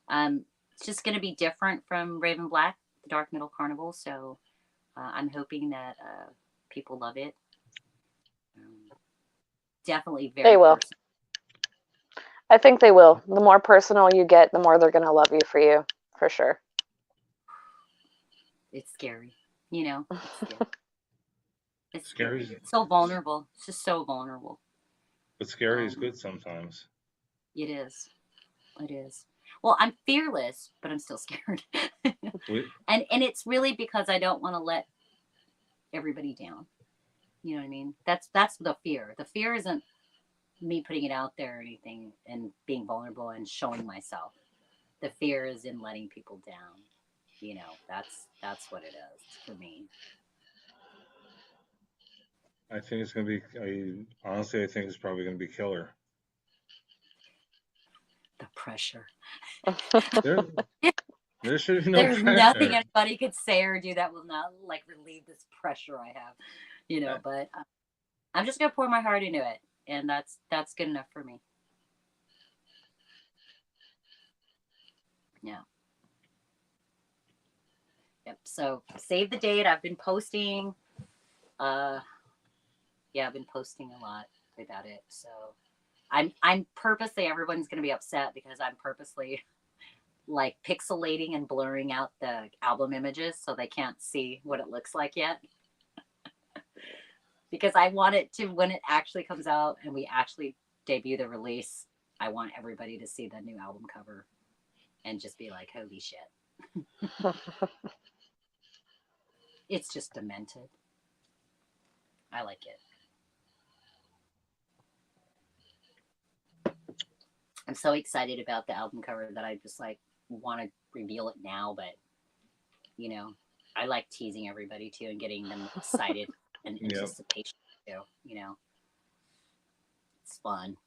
it's just going to be different from Raven Black, the Dark Metal Carnival. So I'm hoping that people love it. Definitely very They will. personal. I think they will. The more personal you get, the more they're going to love you for you, for sure. It's scary, It's scary. It's Scary. so vulnerable. It's just so vulnerable. But scary is good sometimes. It is. It is. Well, I'm fearless, but I'm still scared. And it's really because I don't want to let everybody down. You know what I mean? That's the fear. The fear isn't me putting it out there or anything and being vulnerable and showing myself. The fear is in letting people down. That's what it is for me. I think it's going to be, honestly, I think it's probably going to be killer. The pressure. There should be no There's pressure. nothing anybody could say or do that will not relieve this pressure I have, but I'm just going to pour my heart into it. And that's good enough for me. Yeah. Yep. So save the date. I've been posting. I've been posting a lot about it. So I'm purposely, everyone's going to be upset because I'm purposely pixelating and blurring out the album images so they can't see what it looks like yet. Because I want it to, when it actually comes out and we actually debut the release, I want everybody to see the new album cover and just be like, holy shit. It's just demented. I like it. I'm so excited about the album cover that I just want to reveal it now, but I like teasing everybody too and getting them excited and anticipation too, It's fun.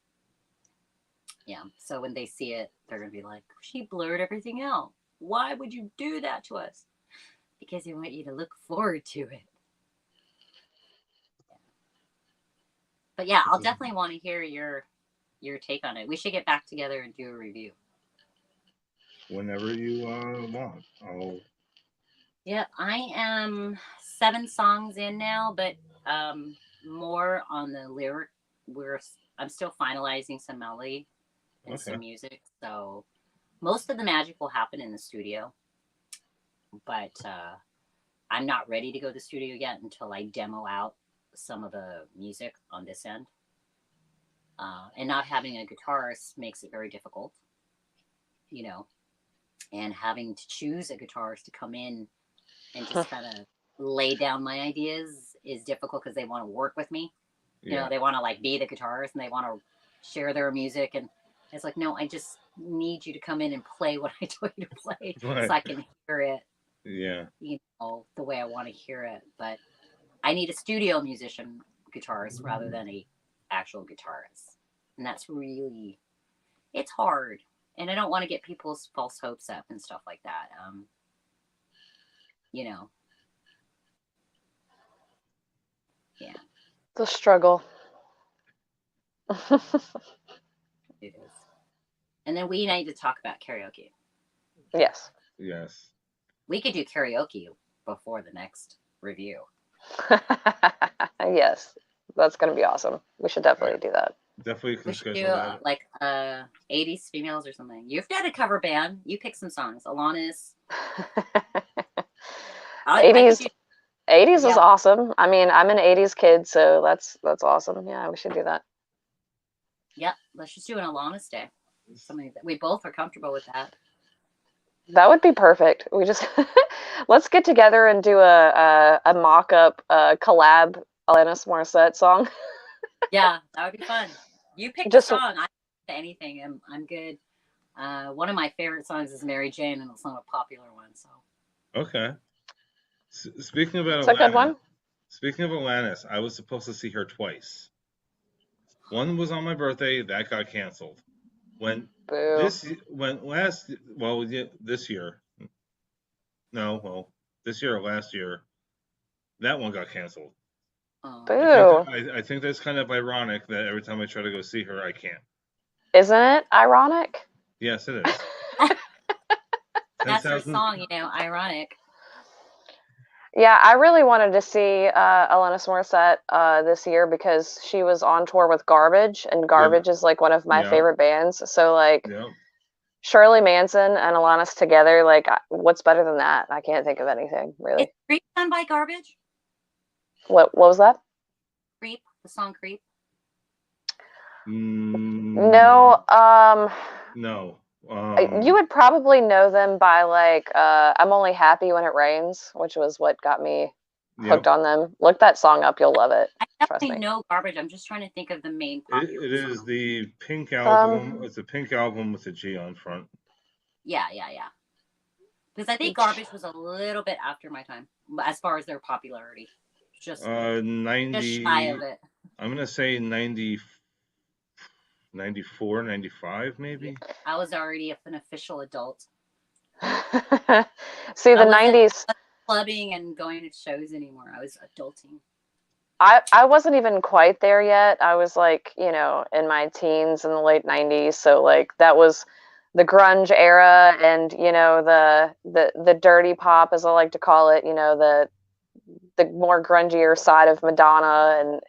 Yeah. So when they see it, they're going to be like, she blurred everything out. Why would you do that to us? Because we want you to look forward to it. But yeah, I'll definitely want to hear your take on it. We should get back together and do a review. Whenever you want. Yeah, I am 7 songs in now, but more on the lyric. I'm still finalizing some melody and some music. So most of the magic will happen in the studio. But I'm not ready to go to the studio yet until I demo out some of the music on this end. And not having a guitarist makes it very difficult, and having to choose a guitarist to come in and just kind of lay down my ideas is difficult because they want to work with me. They want to be the guitarist and they want to share their music. And it's like, no, I just need you to come in and play what I told you to play so I can hear it. Yeah. The way I want to hear it. But I need a studio musician guitarist rather than a actual guitarist. And that's really, it's hard. And I don't want to get people's false hopes up and stuff like that. Yeah, The struggle. it is. And then we need to talk about karaoke. Yes. Yes. We could do karaoke before the next review. Yes. That's going to be awesome. We should definitely do that. Definitely can We should do schedule that. like 80s females or something. You've got a cover band. You pick some songs. Alanis. I 80s. could do, 80s is yeah. awesome. I mean, I'm an 80s kid, so that's awesome. Yeah, we should do that. Yep. Let's just do an Alanis day. Something that we both are comfortable with that. That would be perfect. We just let's get together and do a mock-up collab Alanis Morissette song. Yeah, that would be fun. You pick Just the song. I pick anything. I'm good. One of my favorite songs is Mary Jane, and it's not a popular one. So Okay. Speaking about it's a good one. Speaking of Alanis, I was supposed to see her twice. One was on my birthday, that got canceled. When Boo. this year. No, well, this year or last year, that one got canceled. Boo. I think that's kind of ironic that every time I try to go see her, I can't. Isn't it ironic? Yes, it is. That's her 10,000 song, ironic. Yeah, I really wanted to see Alanis Morissette this year because she was on tour with Garbage, and Garbage is like one of my Yeah. favorite bands. So like Yeah. Shirley Manson and Alanis together, like what's better than that? I can't think of anything really. Is Creep done by Garbage? What was that? Creep, the song Creep. No, No. you would probably know them by like I'm Only Happy When It Rains, which was what got me hooked on them. Look that song up, you'll love it. I Trust definitely me. know Garbage. I'm just trying to think of the main popular It is song. the pink album. It's a pink album with a G on front. Yeah. Because I think Garbage was a little bit after my time as far as their popularity. Just 90. just shy of it. I'm gonna say 90, 94, 95 maybe. I was already an official adult. See, the 90s. Clubbing and going to shows anymore. I was adulting. I wasn't even quite there yet. I was like, in my teens in the late 90s. So like that was the grunge era, and the dirty pop, as I like to call it, the more grungier side of Madonna and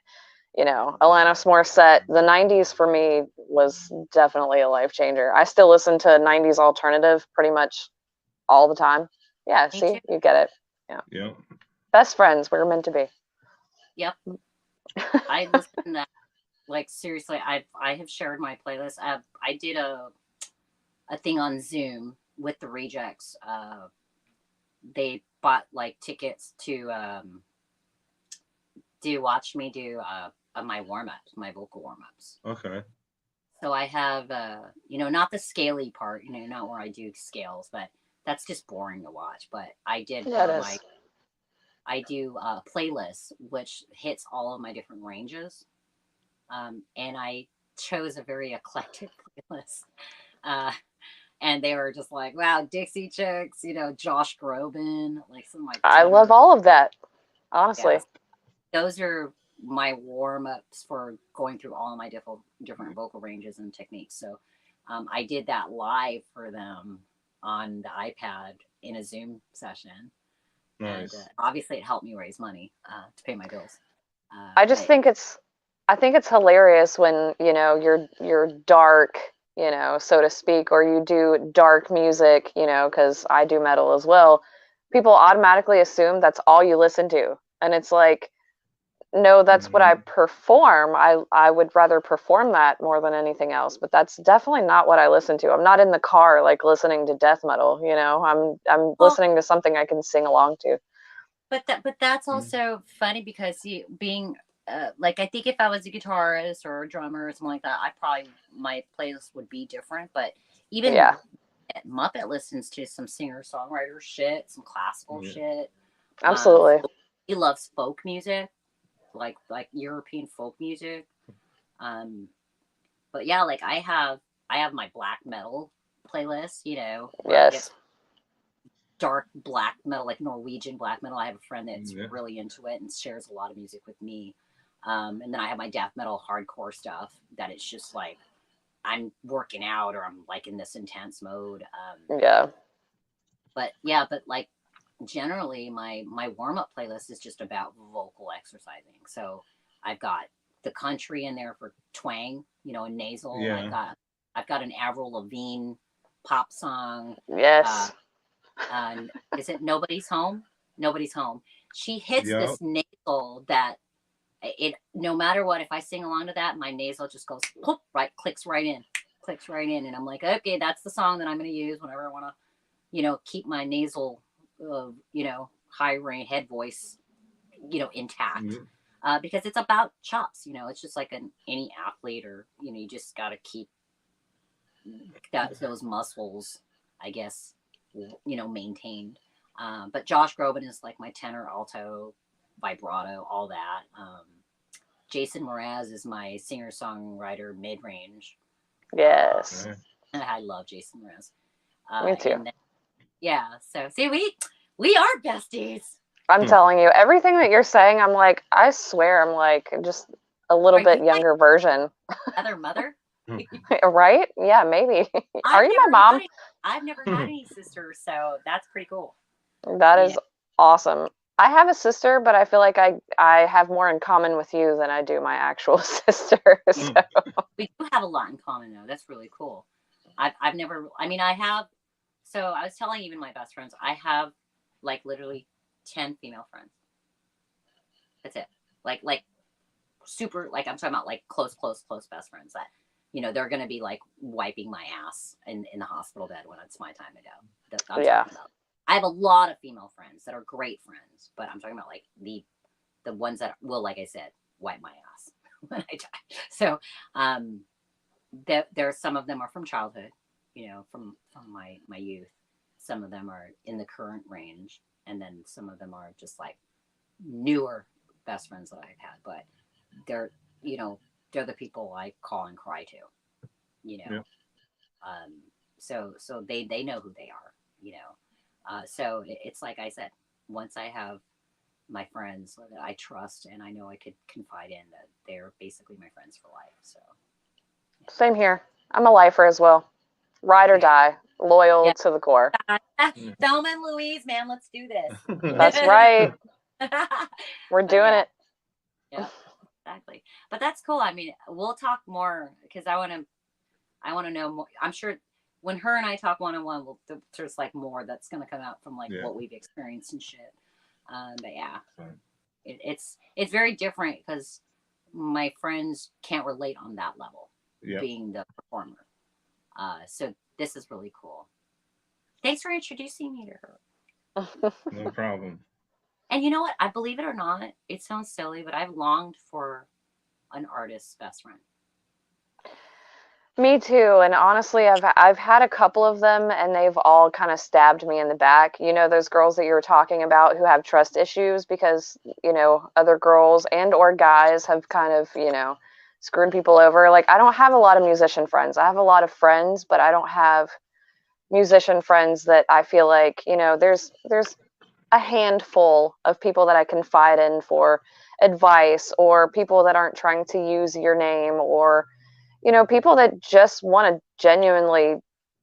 Alanis Morissette. The 90s for me was definitely a life changer. I still listen to 90s alternative pretty much all the time. Yeah, Me see, too. you get it. Yeah. Yep. Best friends, we're meant to be. Yep. I listen to that. Like seriously, I have shared my playlist. I did a thing on Zoom with the Rejects. They bought like tickets to watch me do my warm-ups, my vocal warm-ups. Okay. So I have not the scaly part, not where I do scales, but that's just boring to watch. But I did I do a playlist which hits all of my different ranges. And I chose a very eclectic playlist. And they were just like, wow, Dixie Chicks, Josh Groban, like some of my I love all of that, honestly. Yeah, those are my warm-ups for going through all of my different vocal ranges and techniques. So I did that live for them on the iPad in a Zoom session. Nice. And obviously it helped me raise money to pay my bills. I think it's hilarious when you're dark, so to speak, or you do dark music, because I do metal as well. People automatically assume that's all you listen to, and it's like, no, that's what I perform. I would rather perform that more than anything else, but that's definitely not what I listen to. I'm not in the car like listening to death metal, I'm listening to something I can sing along to. But that's also funny because being like, I think if I was a guitarist or a drummer or something like that, my playlist would be different. But even Muppet listens to some singer-songwriter shit, some classical shit. Absolutely. He loves folk music, like European folk music. But yeah, like I have my black metal playlist, Yes. Dark black metal, like Norwegian black metal. I have a friend that's really into it and shares a lot of music with me. And then I have my death metal hardcore stuff that it's just like I'm working out or I'm like in this intense mode. Yeah. But like generally my warm-up playlist is just about vocal exercising. So I've got the country in there for twang, and nasal. Yeah. I've got an Avril Lavigne pop song. Yes. And is it Nobody's Home? Nobody's Home. She hits Yep. this nasal that it no matter what, if I sing along to that, my nasal just goes whoop, right, clicks right in, and I'm like, okay, that's the song that I'm going to use whenever I want to, keep my nasal, high range head voice, intact. Mm-hmm. Because it's about chops, it's just like any athlete, or you just got to keep those muscles, I guess, maintained. But Josh Groban is like my tenor, alto, vibrato, all that. Jason Mraz is my singer-songwriter, mid-range. Yes. I love Jason Mraz. Me too. And then, yeah. So see, we are besties. I'm telling you, everything that you're saying, I'm like, I swear, I'm like just a little bit younger version. Other mother. Right? Yeah, maybe. Are you my mom? I've never had any sisters, so that's pretty cool. That is awesome. I have a sister, but I feel like I have more in common with you than I do my actual sister. So. We do have a lot in common, though. That's really cool. I've never. I mean, I have. So I was telling even my best friends, I have like literally 10 female friends. That's it. Like super. Like I'm talking about like close best friends that. They're going to be like wiping my ass in the hospital bed when it's my time to go. That's what I'm talking about. I have a lot of female friends that are great friends, but I'm talking about like the ones that will, like I said, wipe my ass when I die. So there some of them are from childhood, from my youth. Some of them are in the current range, and then some of them are just like newer best friends that I've had. But they're they're the people I call and cry to, Yeah. So they know who they are, so it's like I said, once I have my friends that I trust and I know I could confide in, that they're basically my friends for life. So same here. I'm a lifer as well. Ride or die, loyal to the core. Thelma and Louise, man, let's do this. That's right. We're doing it. Yeah, exactly. But that's cool. I mean, we'll talk more because I want to know more. I'm sure when her and I talk one-on-one, there's like more that's going to come out from like what we've experienced and shit. But yeah, it's very different because my friends can't relate on that level, being the performer. So this is really cool. Thanks for introducing me to her. No problem. And you know what? I believe it or not, it sounds silly, but I've longed for an artist's best friend. Me too. And honestly, I've had a couple of them, and they've all kind of stabbed me in the back. Those girls that you were talking about who have trust issues because, other girls and or guys have kind of, screwed people over. Like, I don't have a lot of musician friends. I have a lot of friends, but I don't have musician friends that I feel like, there's a handful of people that I confide in for advice, or people that aren't trying to use your name, or people that just want to genuinely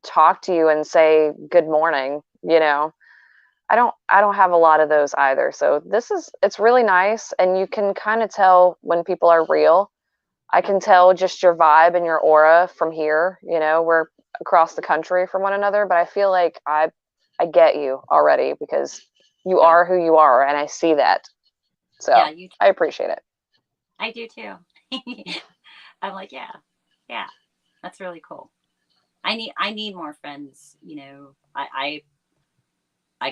talk to you and say good morning. I don't have a lot of those either. So it's really nice, and you can kind of tell when people are real. I can tell just your vibe and your aura from here. We're across the country from one another, but I feel like I get you already because you are who you are, and I see that. So I appreciate it. I do too. I'm like, yeah, that's really cool. I need more friends. I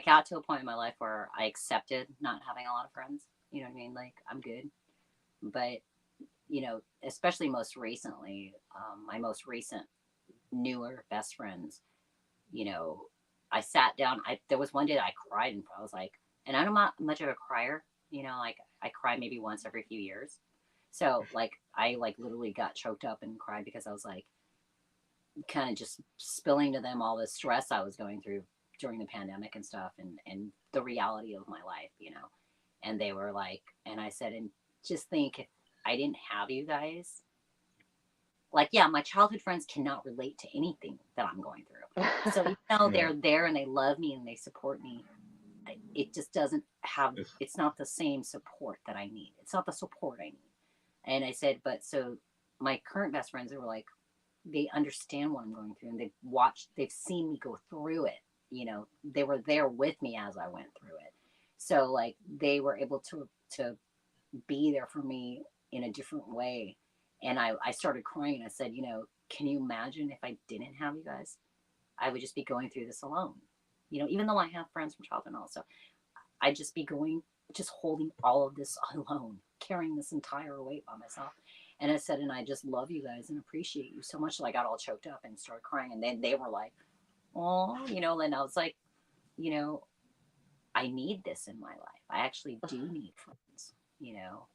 got to a point in my life where I accepted not having a lot of friends. You know what I mean? Like, I'm good. But, especially most recently, my most recent newer best friends, I sat down. There was one day that I cried, and I was like, and I'm not much of a crier, like I cry maybe once every few years. So like I literally got choked up and cried because I was like kind of just spilling to them all the stress I was going through during the pandemic and stuff, and the reality of my life, and they were like, and I said, and just think, I didn't have you guys, like, yeah, my childhood friends cannot relate to anything that I'm going through. So even though they're there and they love me and they support me, it just doesn't have, it's not the same support that I need. It's not the support I need. And I said, but so my current best friends, they were like, they understand what I'm going through and they've seen me go through it. You know, they were there with me as I went through it. So like they were able to be there for me in a different way. And I started crying and I said, you know, can you imagine if I didn't have you guys? I would just be going through this alone. You know, even though I have friends from childhood also, I'd just be just holding all of this alone, carrying this entire weight by myself. And I said, and I just love you guys and appreciate you so much. So I got all choked up and started crying. And then they were like, oh, you know, and I was like, you know, I need this in my life. I actually do need friends, you know.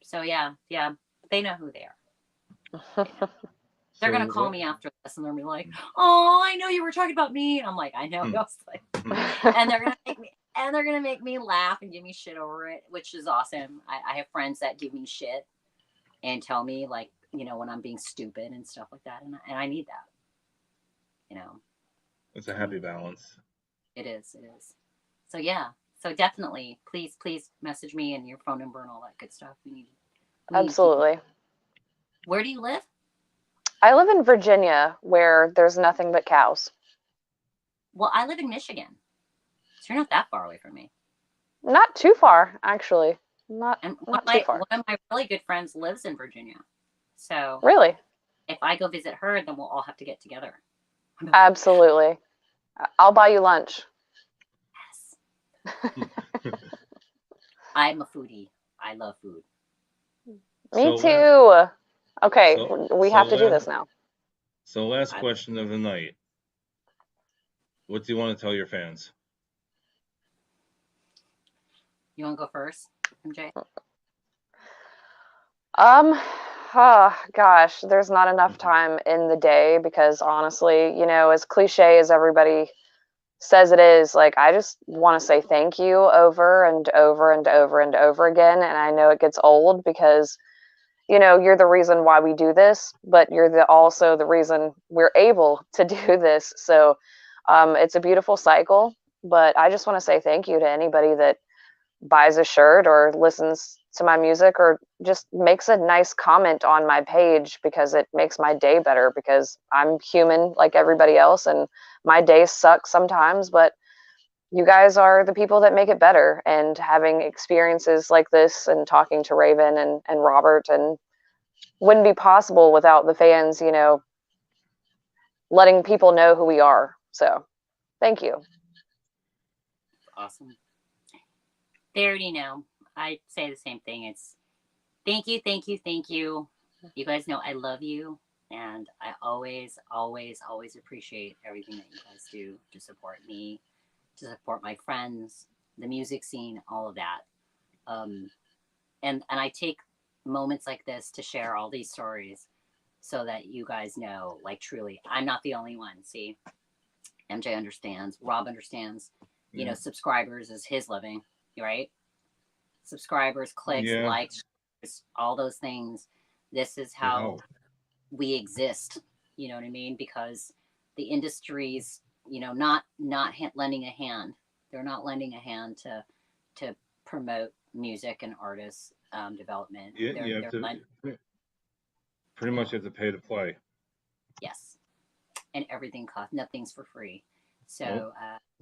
So yeah, they know who they are. They're gonna call me after this, and they're gonna be like, "Oh, I know you were talking about me," and I'm like, "I know." I was like, and they're gonna make me laugh and give me shit over it, which is awesome. I have friends that give me shit and tell me like, you know, when I'm being stupid and stuff like that, and I need that. You know, it's a happy balance. It is. So yeah. So definitely, please message me and your phone number and all that good stuff. We need Absolutely. Where do you live? I live in Virginia, where there's nothing but cows. Well, I live in Michigan, so you're not that far away from me. Not too far, actually. Not too far. One of my really good friends lives in Virginia, so really, if I go visit her, then we'll all have to get together. Absolutely. I'll buy you lunch. Yes. I'm a foodie. I love food. Me too. Okay, we have to do this now. So last question of the night. What do you want to tell your fans? You want to go first, MJ? Gosh, there's not enough time in the day because honestly, you know, as cliche as everybody says it is, like I just want to say thank you over and over and over and over again. And I know it gets old because, you know, you're the reason why we do this, but you're also the reason we're able to do this. So it's a beautiful cycle, but I just want to say thank you to anybody that buys a shirt or listens to my music or just makes a nice comment on my page because it makes my day better because I'm human like everybody else and my days suck sometimes, but you guys are the people that make it better. And having experiences like this and talking to Raven and Robert and wouldn't be possible without the fans, you know, letting people know who we are. So thank you. Awesome. They already know. I say the same thing. It's thank you. You guys know I love you. And I always appreciate everything that you guys do to support me, to support my friends, the music scene, all of that. And I take moments like this to share all these stories so that you guys know, like, truly, I'm not the only one. See, MJ understands, Rob understands, you know, subscribers is his living, right? Subscribers, clicks, likes, all those things. This is how we exist. You know what I mean? Because the industry's, you know, not lending a hand. They're not lending a hand to promote music and artists development. Pretty much you have to pay to play. Yes, and everything costs. Nothing's for free. So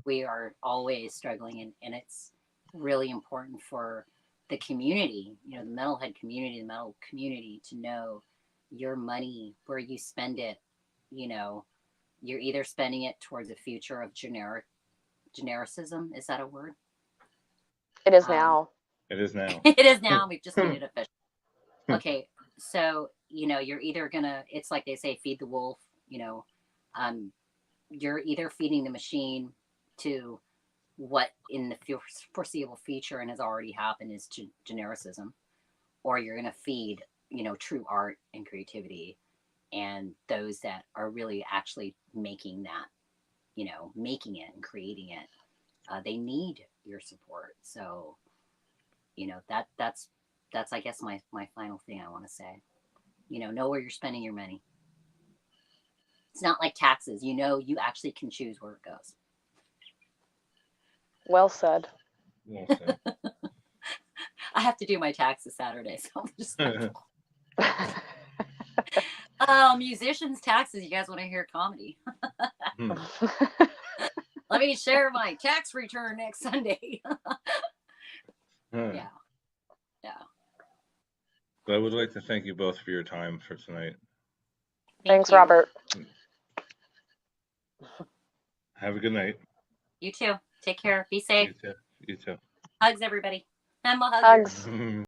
we are always struggling, and it's really important for the community, you know, the metalhead community, the metal community, to know your money, where you spend it. You know, you're either spending it towards a future of genericism. Is that a word? It is now. It is now. It is now. We've just made it official. Okay, so you know, you're either gonna. It's like they say, feed the wolf. You know, you're either feeding the machine to what in the foreseeable future and has already happened is genericism, or you're going to feed, you know, true art and creativity and those that are really actually making that, you know, making it and creating it. They need your support. So, you know, that's that's I guess my final thing I want to say. Know where you're spending your money. It's not like taxes. You actually can choose where it goes. Well said. Well said. I have to do my taxes Saturday, so I'm just musicians' taxes. You guys want to hear comedy? Let me share my tax return next Sunday. Yeah. But I would like to thank you both for your time for tonight. Thanks, you. Robert. Have a good night. You too. Take care. Be safe. You too. Hugs, everybody. I'm a hugger. Hugs.